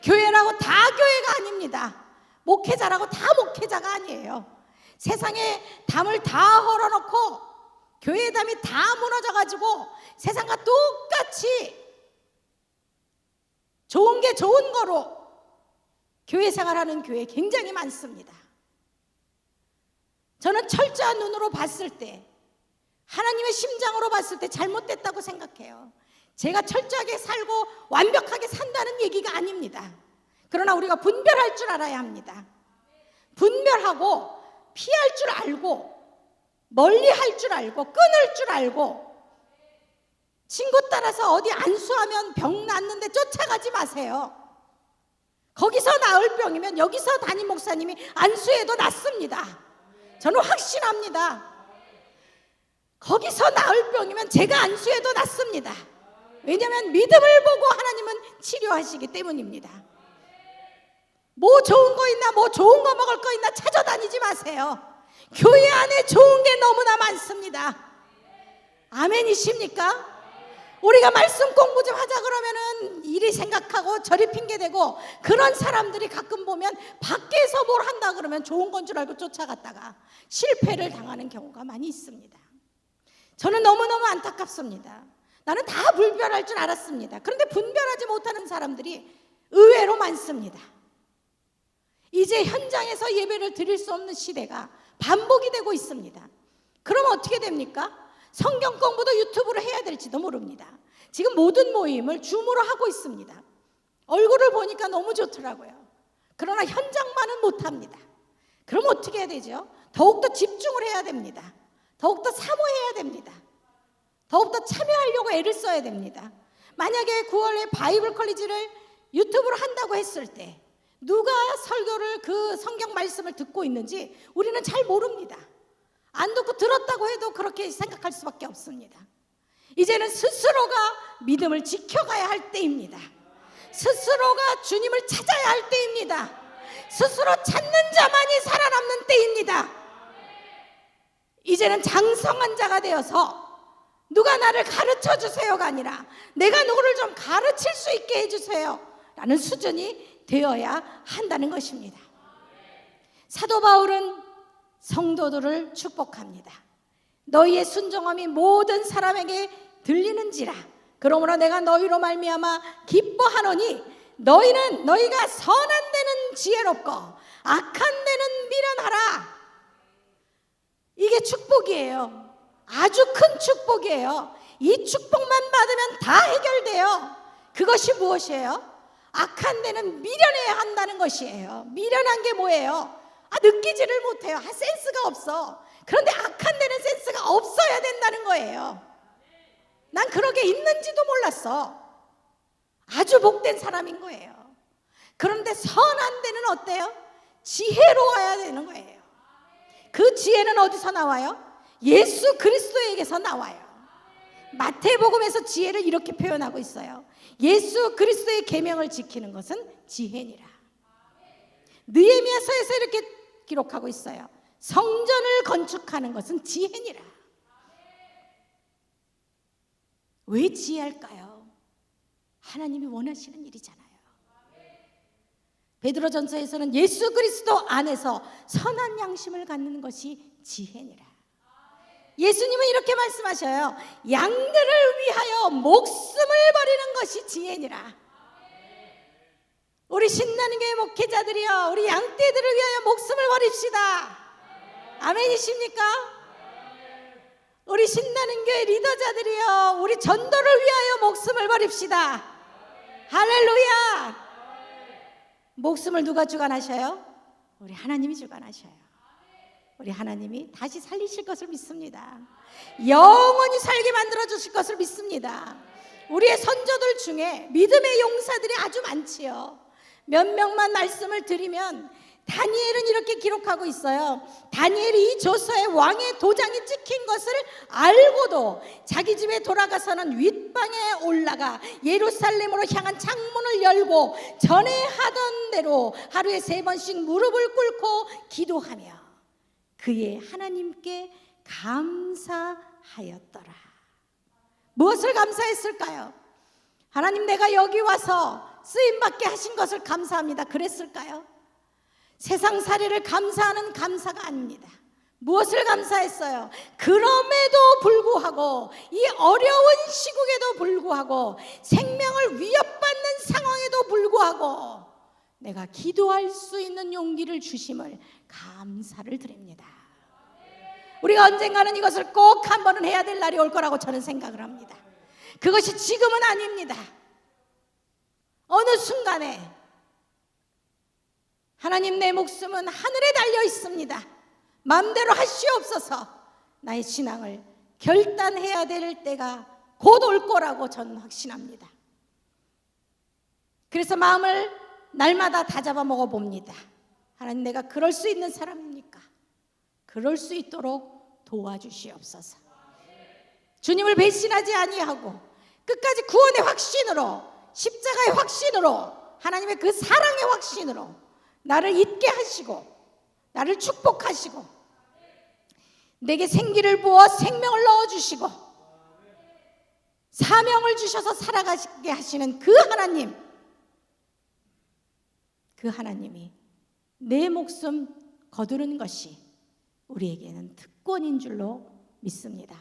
교회라고 다 교회가 아닙니다. 목회자라고 다 목회자가 아니에요. 세상에 담을 다 헐어놓고 교회 담이 다 무너져가지고 세상과 똑같이 좋은 게 좋은 거로 교회 생활하는 교회 굉장히 많습니다. 저는 철저한 눈으로 봤을 때, 하나님의 심장으로 봤을 때 잘못됐다고 생각해요. 제가 철저하게 살고 완벽하게 산다는 얘기가 아닙니다. 그러나 우리가 분별할 줄 알아야 합니다. 분별하고 피할 줄 알고 멀리 할 줄 알고 끊을 줄 알고, 친구 따라서 어디 안수하면 병 낫는데 쫓아가지 마세요. 거기서 나을 병이면 여기서 담임 목사님이 안수해도 낫습니다. 저는 확신합니다. 거기서 나을 병이면 제가 안수해도 낫습니다. 왜냐하면 믿음을 보고 하나님은 치료하시기 때문입니다. 뭐 좋은 거 있나, 뭐 좋은 거 먹을 거 있나 찾아다니지 마세요. 교회 안에 좋은 게 너무나 많습니다. 아멘이십니까? 우리가 말씀 공부 좀 하자 그러면은 이리 생각하고 저리 핑계대고, 그런 사람들이 가끔 보면 밖에서 뭘 한다 그러면 좋은 건 줄 알고 쫓아갔다가 실패를 당하는 경우가 많이 있습니다. 저는 너무너무 안타깝습니다. 나는 다 분별할 줄 알았습니다. 그런데 분별하지 못하는 사람들이 의외로 많습니다. 이제 현장에서 예배를 드릴 수 없는 시대가 반복이 되고 있습니다. 그럼 어떻게 됩니까? 성경 공부도 유튜브로 해야 될지도 모릅니다. 지금 모든 모임을 줌으로 하고 있습니다. 얼굴을 보니까 너무 좋더라고요. 그러나 현장만은 못합니다. 그럼 어떻게 해야 되죠? 더욱더 집중을 해야 됩니다. 더욱더 사모해야 됩니다. 더욱더 참여하려고 애를 써야 됩니다. 만약에 9월에 바이블 컬리지를 유튜브로 한다고 했을 때 누가 설교를, 그 성경 말씀을 듣고 있는지 우리는 잘 모릅니다. 안 듣고 들었다고 해도 그렇게 생각할 수밖에 없습니다. 이제는 스스로가 믿음을 지켜가야 할 때입니다. 스스로가 주님을 찾아야 할 때입니다. 스스로 찾는 자만이 살아남는 때입니다. 이제는 장성한 자가 되어서 누가 나를 가르쳐 주세요가 아니라 내가 누구를 좀 가르칠 수 있게 해주세요 라는 수준이 되어야 한다는 것입니다. 사도 바울은 성도들을 축복합니다. 너희의 순종함이 모든 사람에게 들리는지라. 그러므로 내가 너희로 말미암아 기뻐하노니 너희는 너희가 선한 데는 지혜롭고 악한 데는 미련하라. 이게 축복이에요. 아주 큰 축복이에요. 이 축복만 받으면 다 해결돼요. 그것이 무엇이에요? 악한 데는 미련해야 한다는 것이에요. 미련한 게 뭐예요? 느끼지를 못해요. 센스가 없어. 그런데 악한 데는 센스가 없어야 된다는 거예요. 난 그러게 있는지도 몰랐어. 아주 복된 사람인 거예요. 그런데 선한 데는 어때요? 지혜로워야 되는 거예요. 그 지혜는 어디서 나와요? 예수 그리스도에게서 나와요. 마태복음에서 지혜를 이렇게 표현하고 있어요. 예수 그리스도의 계명을 지키는 것은 지혜니라. 느헤미야서에서 이렇게 기록하고 있어요. 성전을 건축하는 것은 지혜니라. 왜 지혜할까요? 하나님이 원하시는 일이잖아요. 베드로전서에서는 예수 그리스도 안에서 선한 양심을 갖는 것이 지혜니라. 예수님은 이렇게 말씀하셔요. 양들을 위하여 목숨을 버리는 것이 지혜니라. 우리 신나는 교회 목회자들이여, 우리 양떼들을 위하여 목숨을 버립시다. 아멘이십니까? 우리 신나는 교회 리더자들이여, 우리 전도를 위하여 목숨을 버립시다. 할렐루야. 목숨을 누가 주관하셔요? 우리 하나님이 주관하셔요. 우리 하나님이 다시 살리실 것을 믿습니다. 영원히 살게 만들어 주실 것을 믿습니다. 우리의 선조들 중에 믿음의 용사들이 아주 많지요. 몇 명만 말씀을 드리면, 다니엘은 이렇게 기록하고 있어요. 다니엘이 이 조서에 왕의 도장이 찍힌 것을 알고도 자기 집에 돌아가서는 윗방에 올라가 예루살렘으로 향한 창문을 열고 전에 하던 대로 하루에 3번씩 무릎을 꿇고 기도하며 그의 하나님께 감사하였더라. 무엇을 감사했을까요? 하나님, 내가 여기 와서 쓰임받게 하신 것을 감사합니다. 그랬을까요? 세상살이를 감사하는 감사가 아닙니다. 무엇을 감사했어요? 그럼에도 불구하고, 이 어려운 시국에도 불구하고, 생명을 위협받는 상황에도 불구하고 내가 기도할 수 있는 용기를 주심을 감사를 드립니다. 우리가 언젠가는 이것을 꼭 한 번은 해야 될 날이 올 거라고 저는 생각을 합니다. 그것이 지금은 아닙니다. 어느 순간에 하나님, 내 목숨은 하늘에 달려 있습니다. 마음대로 하시옵소서. 나의 신앙을 결단해야 될 때가 곧 올 거라고 저는 확신합니다. 그래서 마음을 날마다 다잡아 먹어 봅니다. 하나님, 내가 그럴 수 있는 사람입니까? 그럴 수 있도록 도와주시옵소서. 주님을 배신하지 아니하고 끝까지 구원의 확신으로, 십자가의 확신으로, 하나님의 그 사랑의 확신으로 나를 잊게 하시고 나를 축복하시고 내게 생기를 부어 생명을 넣어주시고 사명을 주셔서 살아가게 하시는 그 하나님, 그 하나님이 내 목숨 거두는 것이 우리에게는 특권인 줄로 믿습니다.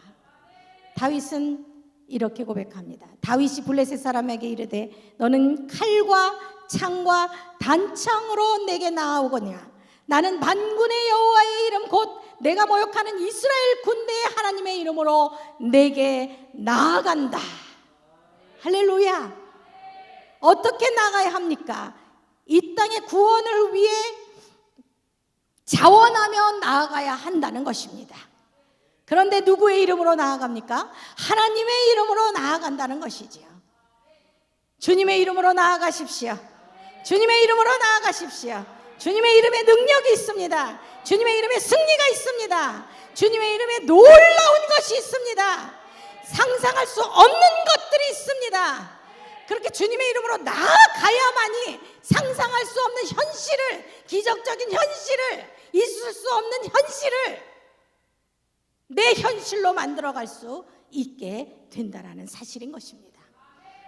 다윗은 이렇게 고백합니다. 다윗이 블레셋 사람에게 이르되 너는 칼과 창과 단창으로 내게 나아오거냐. 나는 만군의 여호와의 이름 곧 내가 모욕하는 이스라엘 군대의 하나님의 이름으로 내게 나아간다. 할렐루야. 어떻게 나가야 합니까? 이 땅의 구원을 위해 자원하며 나아가야 한다는 것입니다. 그런데 누구의 이름으로 나아갑니까? 하나님의 이름으로 나아간다는 것이지요. 주님의 이름으로 나아가십시오. 주님의 이름으로 나아가십시오. 주님의 이름에 능력이 있습니다. 주님의 이름에 승리가 있습니다. 주님의 이름에 놀라운 것이 있습니다. 상상할 수 없는 것들이 있습니다. 그렇게 주님의 이름으로 나아가야만이 상상할 수 없는 현실을, 기적적인 현실을, 있을 수 없는 현실을 내 현실로 만들어갈 수 있게 된다는 사실인 것입니다.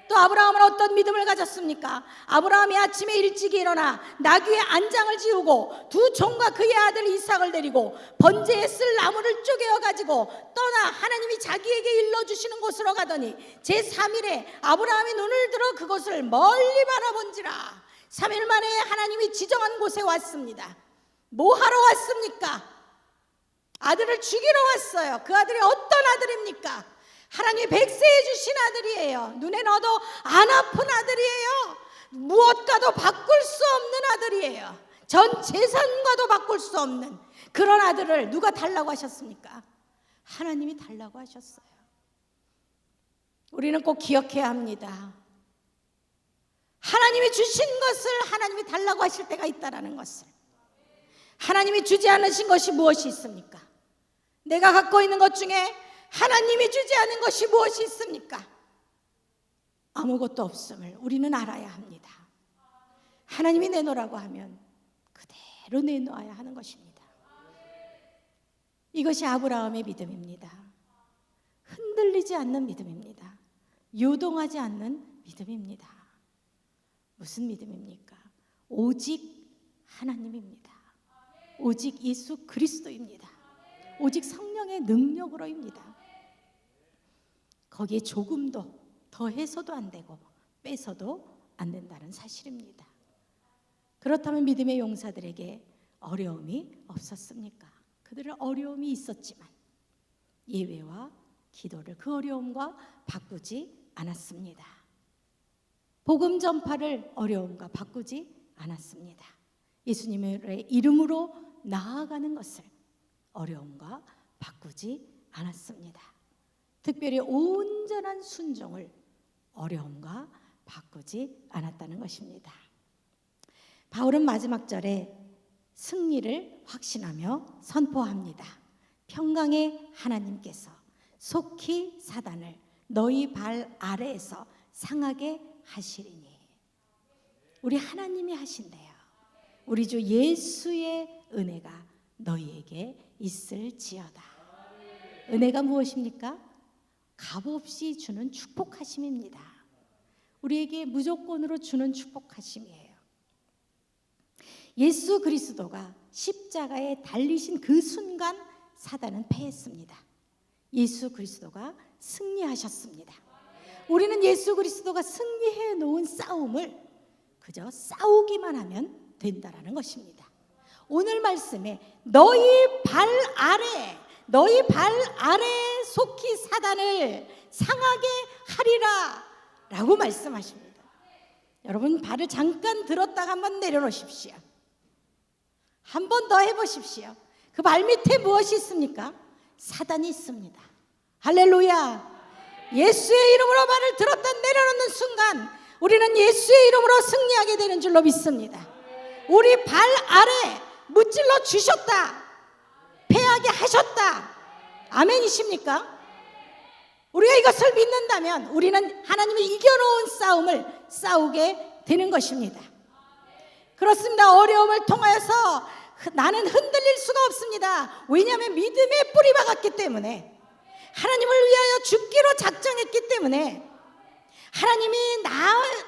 또 아브라함은 어떤 믿음을 가졌습니까? 아브라함이 아침에 일찍 일어나 나귀의 안장을 지우고 두 종과 그의 아들 이삭을 데리고 번제에 쓸 나무를 쪼개어 가지고 떠나 하나님이 자기에게 일러주시는 곳으로 가더니 제3일에 아브라함이 눈을 들어 그곳을 멀리 바라본지라 3일 만에 하나님이 지정한 곳에 왔습니다. 뭐 하러 왔습니까? 아들을 죽이러 왔어요. 그 아들이 어떤 아들입니까? 하나님이 백세해 주신 아들이에요. 눈에 넣어도 안 아픈 아들이에요. 무엇과도 바꿀 수 없는 아들이에요. 전 재산과도 바꿀 수 없는 그런 아들을 누가 달라고 하셨습니까? 하나님이 달라고 하셨어요. 우리는 꼭 기억해야 합니다. 하나님이 주신 것을 하나님이 달라고 하실 때가 있다는 것을. 하나님이 주지 않으신 것이 무엇이 있습니까? 내가 갖고 있는 것 중에 하나님이 주지 않은 것이 무엇이 있습니까? 아무것도 없음을 우리는 알아야 합니다. 하나님이 내놓으라고 하면 그대로 내놓아야 하는 것입니다. 이것이 아브라함의 믿음입니다. 흔들리지 않는 믿음입니다. 요동하지 않는 믿음입니다. 무슨 믿음입니까? 오직 하나님입니다. 오직 예수 그리스도입니다. 오직 성령의 능력으로입니다. 거기에 조금도 더해서도 안 되고 빼서도 안 된다는 사실입니다. 그렇다면 믿음의 용사들에게 어려움이 없었습니까? 그들은 어려움이 있었지만 예배와 기도를 그 어려움과 바꾸지 않았습니다. 복음 전파를 어려움과 바꾸지 않았습니다. 예수님의 이름으로 나아가는 것을 어려움과 바꾸지 않았습니다. 특별히 온전한 순종을 어려움과 바꾸지 않았다는 것입니다. 바울은 마지막 절에 승리를 확신하며 선포합니다. 평강의 하나님께서 속히 사단을 너희 발 아래에서 상하게 하시리니. 우리 하나님이 하신대요. 우리 주 예수의 은혜가 너희에게 있을지어다. 은혜가 무엇입니까? 값없이 주는 축복하심입니다. 우리에게 무조건으로 주는 축복하심이에요. 예수 그리스도가 십자가에 달리신 그 순간 사단은 패했습니다. 예수 그리스도가 승리하셨습니다. 우리는 예수 그리스도가 승리해 놓은 싸움을 그저 싸우기만 하면 된다라는 것입니다. 오늘 말씀에 너희 발 아래 속히 사단을 상하게 하리라 라고 말씀하십니다. 여러분 발을 잠깐 들었다가 한번 내려놓으십시오. 한 번 더 해보십시오. 그 발밑에 무엇이 있습니까? 사단이 있습니다. 할렐루야. 예수의 이름으로 발을 들었다 내려놓는 순간 우리는 예수의 이름으로 승리하게 되는 줄로 믿습니다. 우리 발 아래 무찔러 주셨다, 패하게 하셨다. 아멘이십니까? 우리가 이것을 믿는다면 우리는 하나님이 이겨놓은 싸움을 싸우게 되는 것입니다. 그렇습니다. 어려움을 통하여서 나는 흔들릴 수가 없습니다. 왜냐하면 믿음의 뿌리 박았기 때문에, 하나님을 위하여 죽기로 작정했기 때문에, 하나님이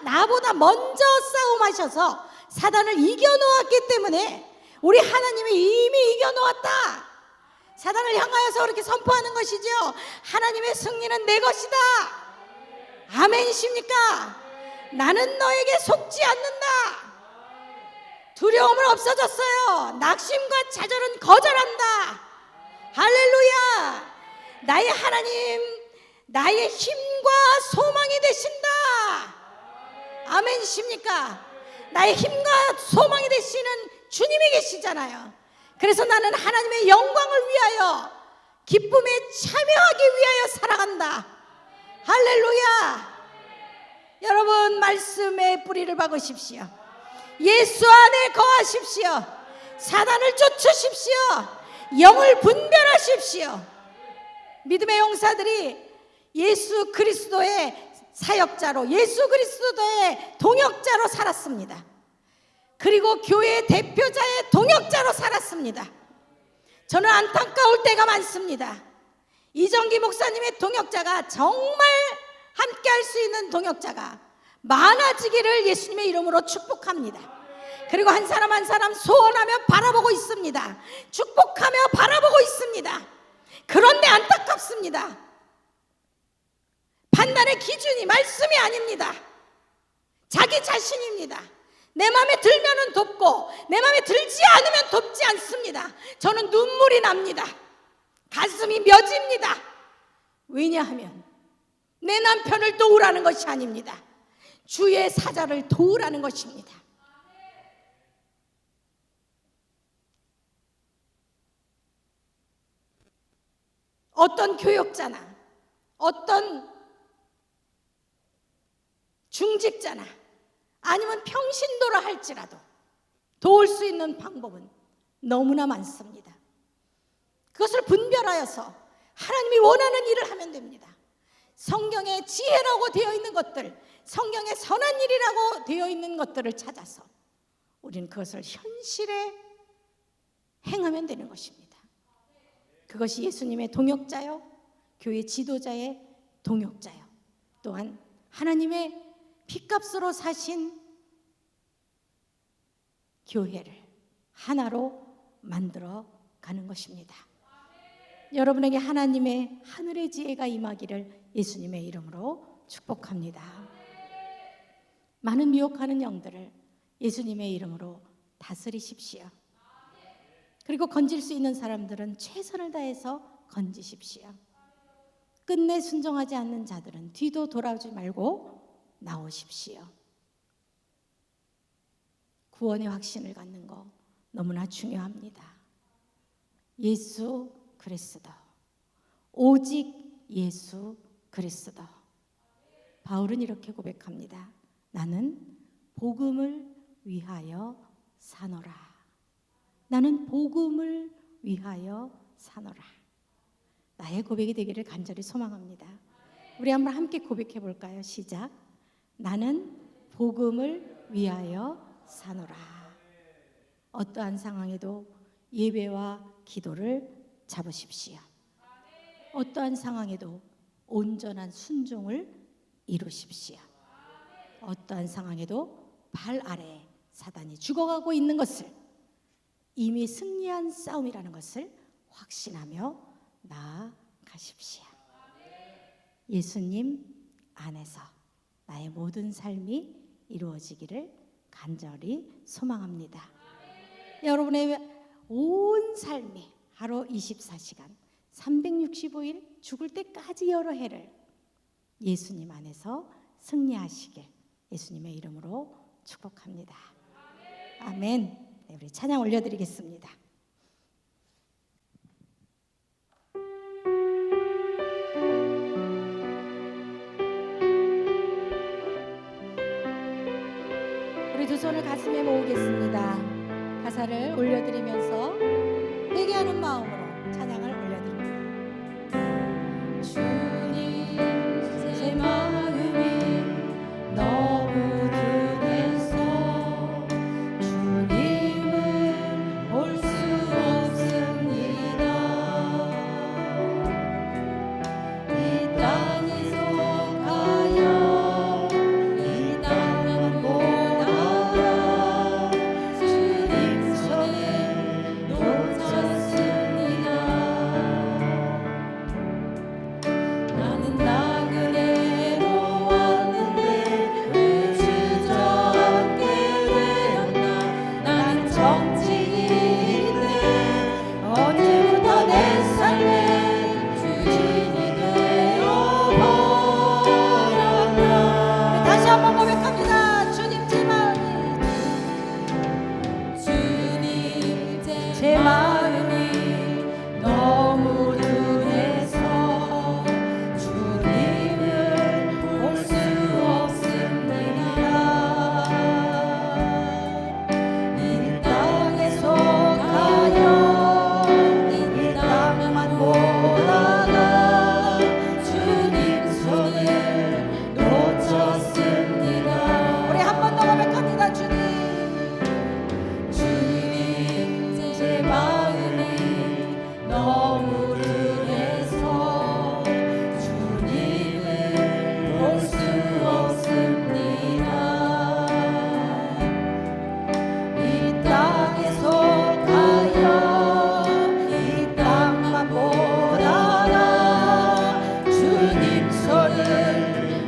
나보다 먼저 싸움하셔서 사단을 이겨놓았기 때문에 우리 하나님이 이미 이겨놓았다. 사단을 향하여서 그렇게 선포하는 것이죠. 하나님의 승리는 내 것이다. 아멘이십니까? 나는 너에게 속지 않는다. 두려움은 없어졌어요. 낙심과 좌절은 거절한다. 할렐루야. 나의 하나님, 나의 힘과 소망이 되신다. 아멘이십니까? 나의 힘과 소망이 되시는 주님이 계시잖아요. 그래서 나는 하나님의 영광을 위하여, 기쁨에 참여하기 위하여 살아간다. 할렐루야. 여러분 말씀의 뿌리를 박으십시오. 예수 안에 거하십시오. 사단을 쫓으십시오. 영을 분별하십시오. 믿음의 용사들이 예수 그리스도의 사역자로, 예수 그리스도의 동역자로 살았습니다. 그리고 교회의 대표자의 동역자로 살았습니다. 저는 안타까울 때가 많습니다. 이정기 목사님의 동역자가, 정말 함께 할 수 있는 동역자가 많아지기를 예수님의 이름으로 축복합니다. 그리고 한 사람 한 사람 소원하며 바라보고 있습니다. 축복하며 바라보고 있습니다. 그런데 안타깝습니다. 판단의 기준이 말씀이 아닙니다. 자기 자신입니다. 내 마음에 들면은 돕고 내 마음에 들지 않으면 돕지 않습니다. 저는 눈물이 납니다. 가슴이 맺입니다. 왜냐하면 내 남편을 도우라는 것이 아닙니다. 주의 사자를 도우라는 것입니다. 어떤 교역자나 어떤 중직자나 아니면 평신도라 할지라도 도울 수 있는 방법은 너무나 많습니다. 그것을 분별하여서 하나님이 원하는 일을 하면 됩니다. 성경에 지혜라고 되어 있는 것들, 성경에 선한 일이라고 되어 있는 것들을 찾아서 우리는 그것을 현실에 행하면 되는 것입니다. 그것이 예수님의 동역자요, 교회 지도자의 동역자요, 또한 하나님의 피값으로 사신 교회를 하나로 만들어 가는 것입니다. 여러분에게 하나님의 하늘의 지혜가 임하기를 예수님의 이름으로 축복합니다. 많은 미혹하는 영들을 예수님의 이름으로 다스리십시오. 그리고 건질 수 있는 사람들은 최선을 다해서 건지십시오. 끝내 순종하지 않는 자들은 뒤도 돌아오지 말고 나오십시오. 구원의 확신을 갖는 거 너무나 중요합니다. 예수 그리스도, 오직 예수 그리스도. 바울은 이렇게 고백합니다. 나는 복음을 위하여 사노라. 나는 복음을 위하여 사노라. 나의 고백이 되기를 간절히 소망합니다. 우리 한번 함께 고백해 볼까요? 시작. 나는 복음을 위하여 사노라. 어떠한 상황에도 예배와 기도를 잡으십시오. 어떠한 상황에도 온전한 순종을 이루십시오. 어떠한 상황에도 발 아래에 사단이 죽어가고 있는 것을, 이미 승리한 싸움이라는 것을 확신하며 나아가십시오. 예수님 안에서 나의 모든 삶이 이루어지기를 간절히 소망합니다. 여러분의 온 삶이 하루 24시간 365일 죽을 때까지 여러 해를 예수님 안에서 승리하시길 예수님의 이름으로 축복합니다. 아멘. 네, 우리 찬양 올려드리겠습니다. 우리 두 손을 가슴에 모으겠습니다. 가사를 올려드리면서 회개하는 마음으로 찬양을 올려드립니다. 주님, 제 마음이 너무 둔해서 주님을 볼 수 없습니다. 이 땅에 속하여 이 땅만 보다가 주님 손에 놓쳤습니다. 나는 나그네로 왔는데 왜 주저앉게 되었나. 나는 정치인인데 언제부터 내 삶에 주인이 되어버렸나. 다시 한번 고백합니다. 주님, 제 마음이 제 마음이 너무 둔해서 주님을 볼 수 없습니다. 이 땅에 속하여 이 땅만 보다가 주님 손을 놓쳤습니다. 우리 한 번 더 고백합니다. 주님, 제 마음이 너무 둔해서 주님을 볼 수 없습니다. 이 땅에 속하여 이 땅만 보다가 주님 손을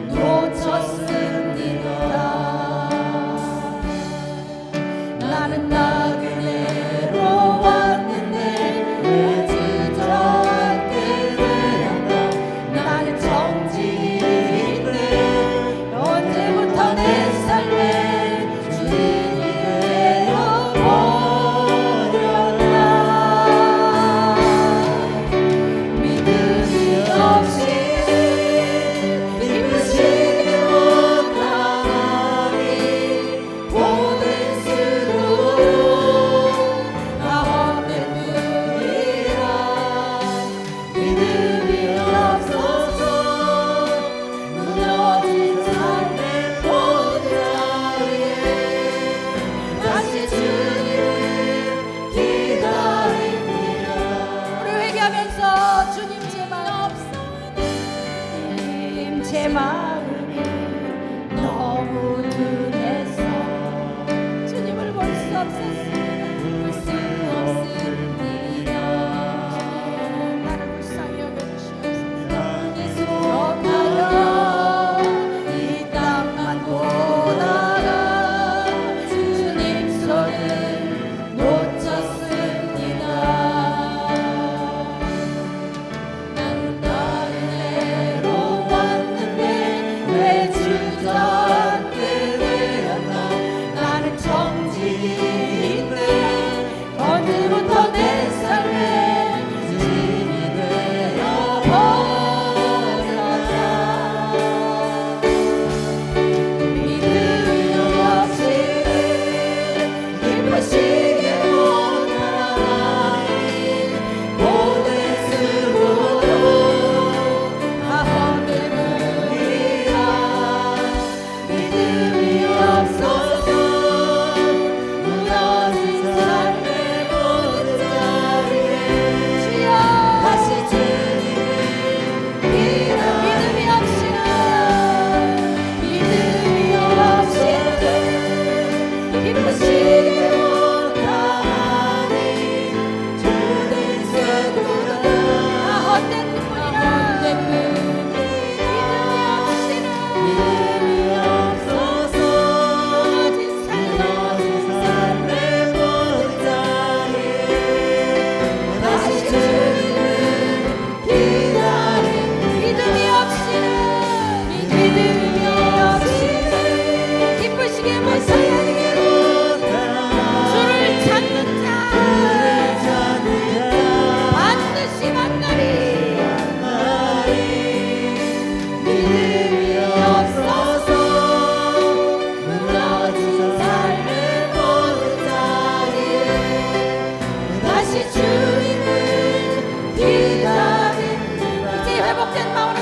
놓쳤습니다. 나는 나그네로 왔는데 왜 주저앉게 되었나. 나는 정치인인데 언제부터 내 삶에 주인이 되어버렸나. 믿음이 없이 힘쓰기로 당하니 모든 수로 다 헛된 뿐이라. 믿음이 없어서 무너진 삶의 모든 자리에 다시 주님을 기다립니다. 우리 회개하면서 주님, 제 마음, 주님, 제 마음이 너무 둔해서 주님을 볼 수 없었습니다. 나를 불쌍히 여겨주시옵소서. 속하여 이 땅만 보다가 주님 손을 놓쳤습니다. 나는 나그네로 왔는데 왜 주저앉게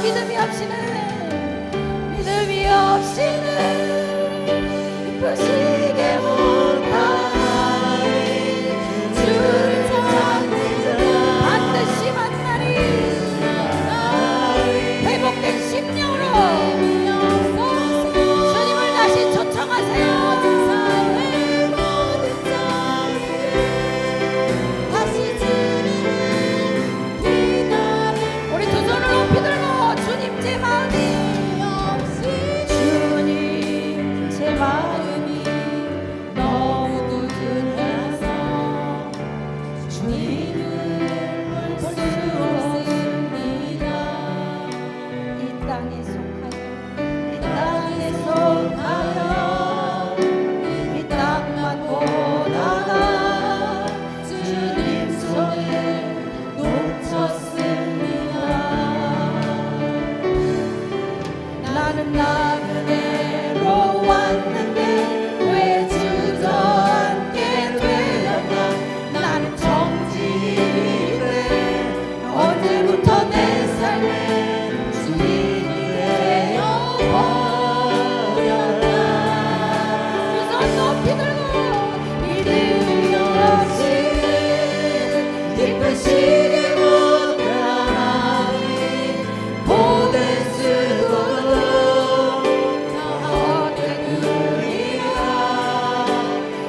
믿음이 없이는 기쁘시게 못하나니 주를 찾는 반드시 만나리 회복된 심령으로 주님을 다시 초청하세요. 우리 두 손을 높이 들고 주님 제 마음이 너무 두근해서 주님을 볼 수 없습니다. 이 땅에 속하여 이 땅만 보다가 주님 손에 놓쳤습니다. 나는 나그네로 왔는데 왜 주저앉게 되었나. 나는 정직인데 언제부터 내 삶에 주인이 되어버렸나. 두 손 높이 들고 믿음이 없이 기쁘시게 못하나니 보내 쓰고도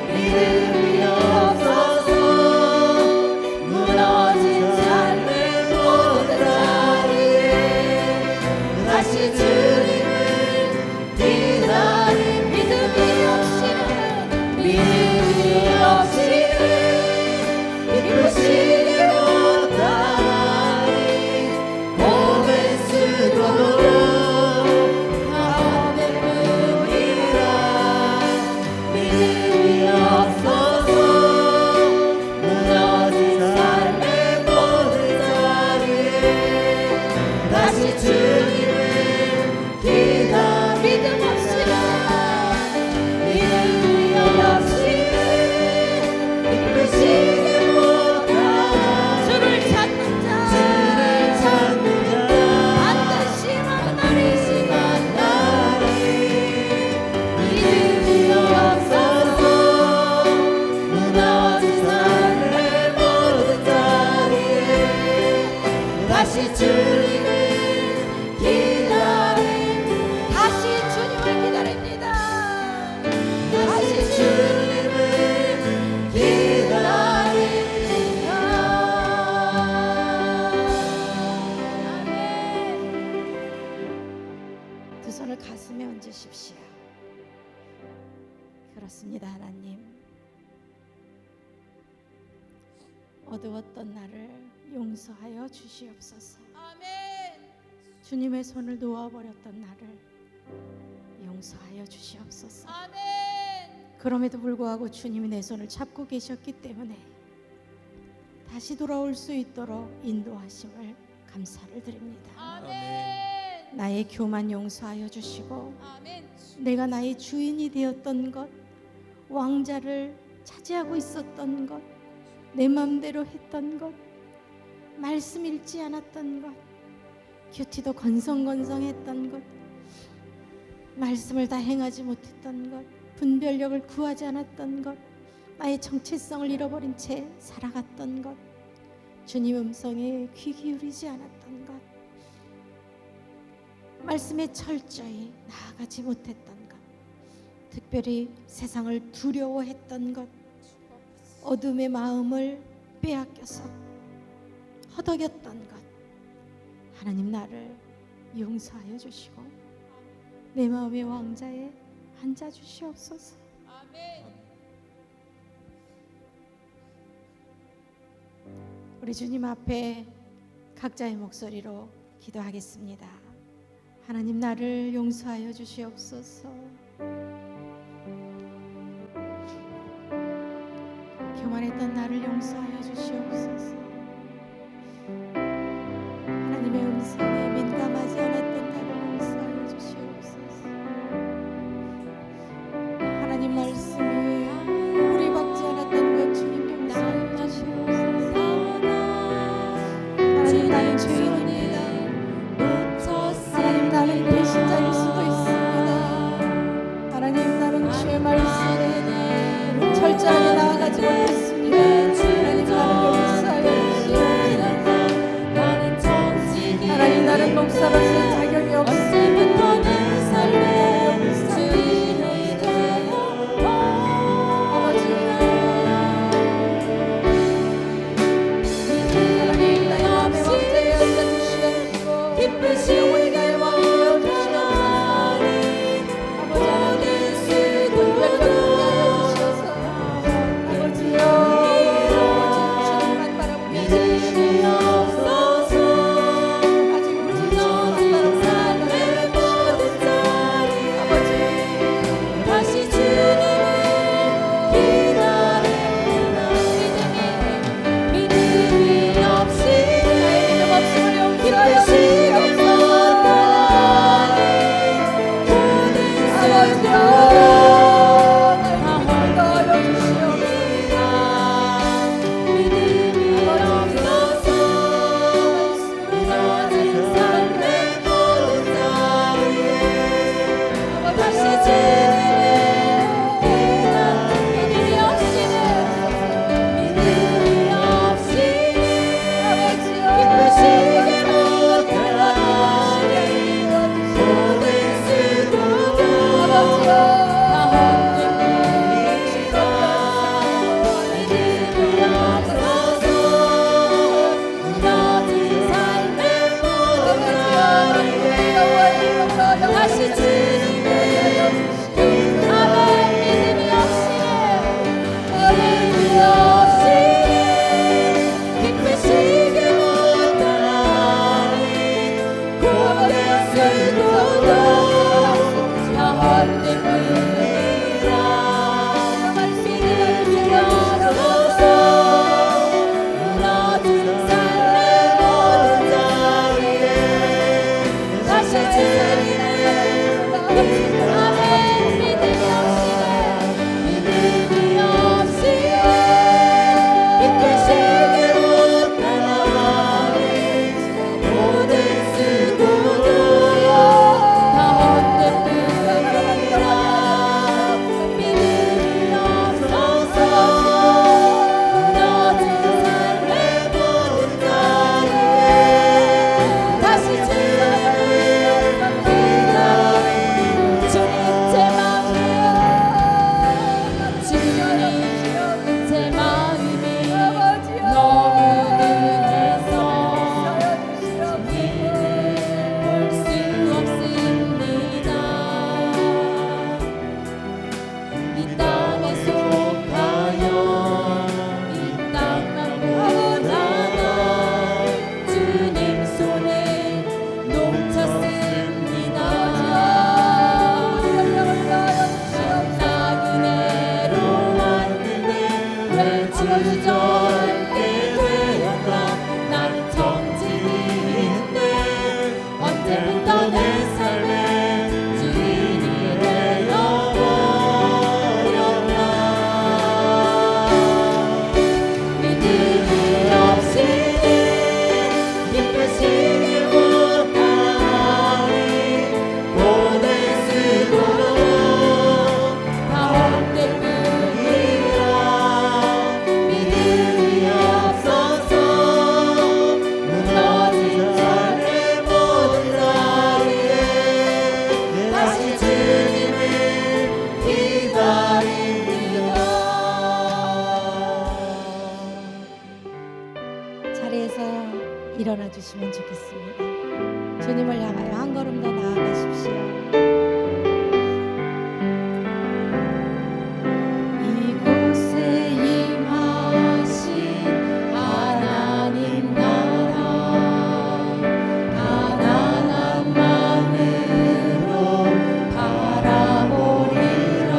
믿음이 없어서 무너진 삶의 모든 자리에 다시 주님을 기다린 믿음이 없이는 기쁘시게 못하나니 몸에 쓰고도 가오되느니라. 믿음이 없어서 무너진 삶의 모든 자리에 다시 주님을 기다. 믿음 없이는 기쁘시게 못하나. 주를 찾는 자 반드시 만나리. 믿음이 없어서 무너진 삶의 모든 자리에 다시 주님을 기다림. 다시 주님을 기다립니다. 다시 주님을 기다립니다. 아멘. 두 손을 가슴에 얹으십시오. 그렇습니다. 하나님, 어두웠던 나를 용서하여 주시옵소서. 아멘. 주님의 손을 놓아버렸던 나를 용서하여 주시옵소서. 아멘. 그럼에도 불구하고 주님이 내 손을 잡고 계셨기 때문에 다시 돌아올 수 있도록 인도하심을 감사를 드립니다. 아멘. 나의 교만 용서하여 주시고 아멘. 내가 나의 주인이 되었던 것, 왕자를 차지하고 있었던 것, 내 마음대로 했던 것, 말씀 읽지 않았던 것, 큐티도 건성건성했던 것, 말씀을 다 행하지 못했던 것, 분별력을 구하지 않았던 것, 나의 정체성을 잃어버린 채 살아갔던 것, 주님 음성에 귀 기울이지 않았던 것, 말씀에 철저히 나아가지 못했던 것, 특별히 세상을 두려워했던 것, 어둠의 마음을 빼앗겨서 허덕였던 것, 하나님 나를 용서하여 주시고 내 마음의 왕자에 앉아 주시옵소서. 아멘. 우리 주님 앞에 각자의 목소리로 기도하겠습니다. 하나님 나를 용서하여 주시옵소서. 교만했던 나를 용서하여 주시옵소서. 하나님의 음성에 민감하지 않았던 나를 용서하여 주시옵소서. 하나님 말씀에 뿌리 박지 않았던 것 주님 용서하여 주시옵소서. 하나님 나는 죄인입니다. 사람은 자격이 없어. 언제부터 내 삶의 주인이 되어 아버지 믿음이 없이 기쁘시 영원히 나의 왕이여 주시옵나니 모든 수고도 아버지요 주님만 바라보며 믿음이 없어서 아직 우리 주님만 무너진 바라보며 삶의 모든 자리 아버지 다시 주님을 기다리나 믿음이 없이 믿음 없음을 용서하여 기쁘시게 못하니 모든 아버지요 다 홀더여 주시옵소서. 믿음이 없어서 무너진 삶의 모든 자리에 다시 주님을 믿음이 없이는 믿음이 없이 기쁘시게 못하니 모든 수고도 다 헛되니까 믿음이 없어서 무너진 삶의 모든 자리에 다시 주님을 아멘 믿음이 없이 기쁘시게 못하니 모든 수고도 다 헛되니라 믿음이 없어서 무너진 삶의 모든 자리에 다시 주님을 아멘 믿음이 없이 기쁘시게 못하니 모든 수고도 다 헛되니라 믿음이 없어서 무너진 삶의 모든 자리에 다시 주님을 주님 제 마음이요 주님 제 마음이 너무 능해서 주님을 볼 수 없습니다 이 땅에 속하여 이 땅만 보다가 주님 손에 놓쳤습니다 나그네로 왔는데 왜 주저앉게 되었나 난 정직인데 언제부터 내 삶의 주인이 되어버렸나 믿음이 없이 기쁘시게 못하니 모든 수고로 다 헛될 뿐이라 믿음이 없어서 무너진 삶의 모든 자리에 다시 주님을 기다립니다 자리에서 일어나 주시면 좋겠습니다. 주님을 향하여 한 걸음 더 나아가십시오. 이곳에 임하신 하나님 나라 가난한 마음으로 바라보리라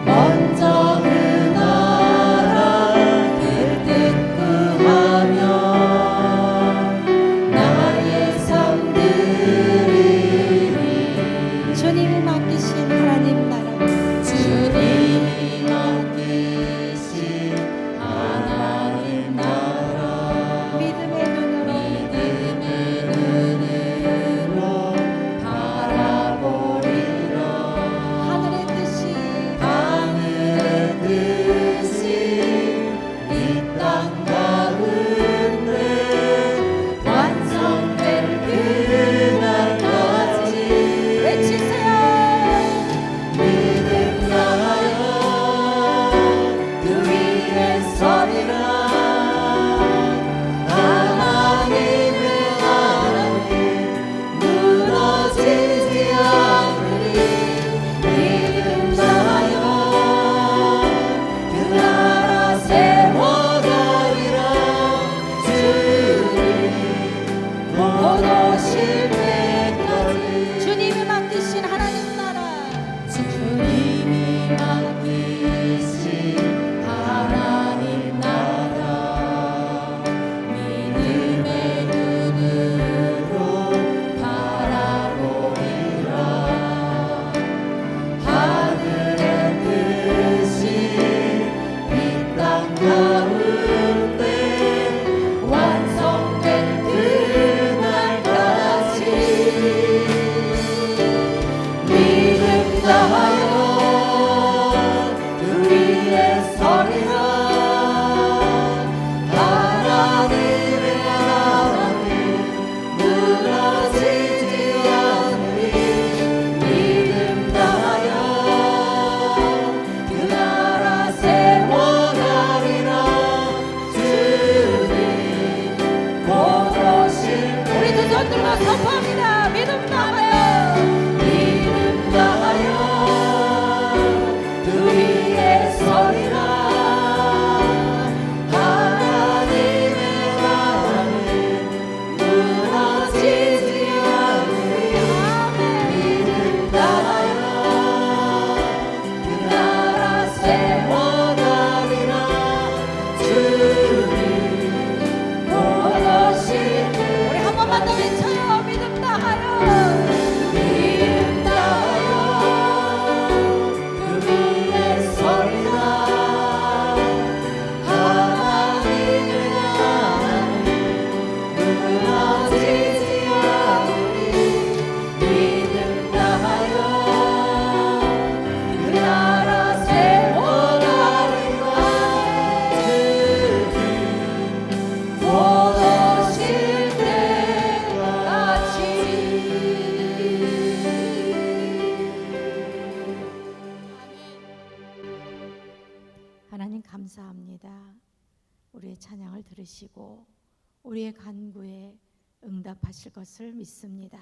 먼저 그 나라 그 뜻 구하며 나의 삶들을 우리의 간구에 응답하실 것을 믿습니다.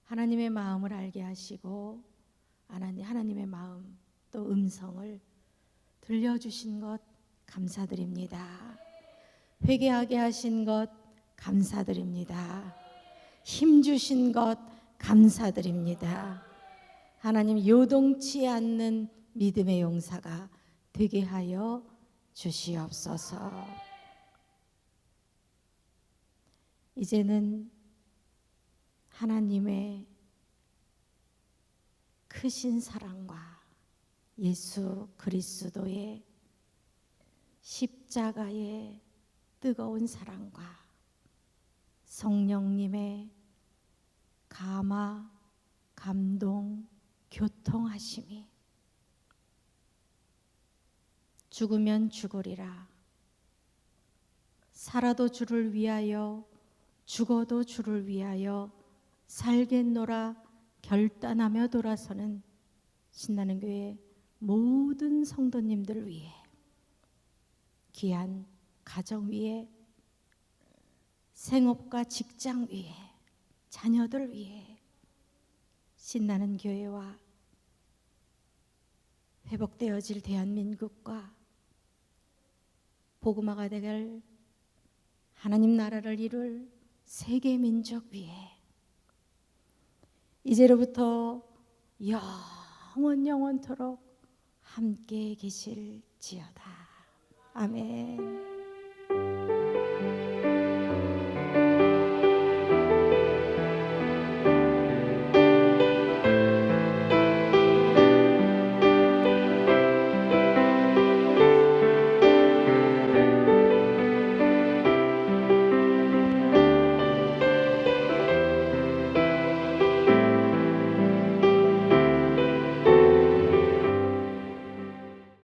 하나님의 마음을 알게 하시고 하나님의 마음 또 음성을 들려주신 것 감사드립니다. 회개하게 하신 것 감사드립니다. 힘 주신 것 감사드립니다. 하나님 요동치 않는 믿음의 용사가 되게 하여 주시옵소서. 이제는 하나님의 크신 사랑과 예수 그리스도의 십자가의 뜨거운 사랑과 성령님의 감화, 감동, 교통하심이 죽으면 죽으리라. 살아도 주를 위하여 죽어도 주를 위하여 살겠노라 결단하며 돌아서는 신나는 교회 모든 성도님들 위해, 귀한 가정 위에, 생업과 직장 위에, 자녀들 위해 신나는 교회와 회복되어질 대한민국과 복음화가 될 하나님 나라를 이룰 세계 민족 위에 이제로부터 영원토록 함께 계실지어다. 아멘.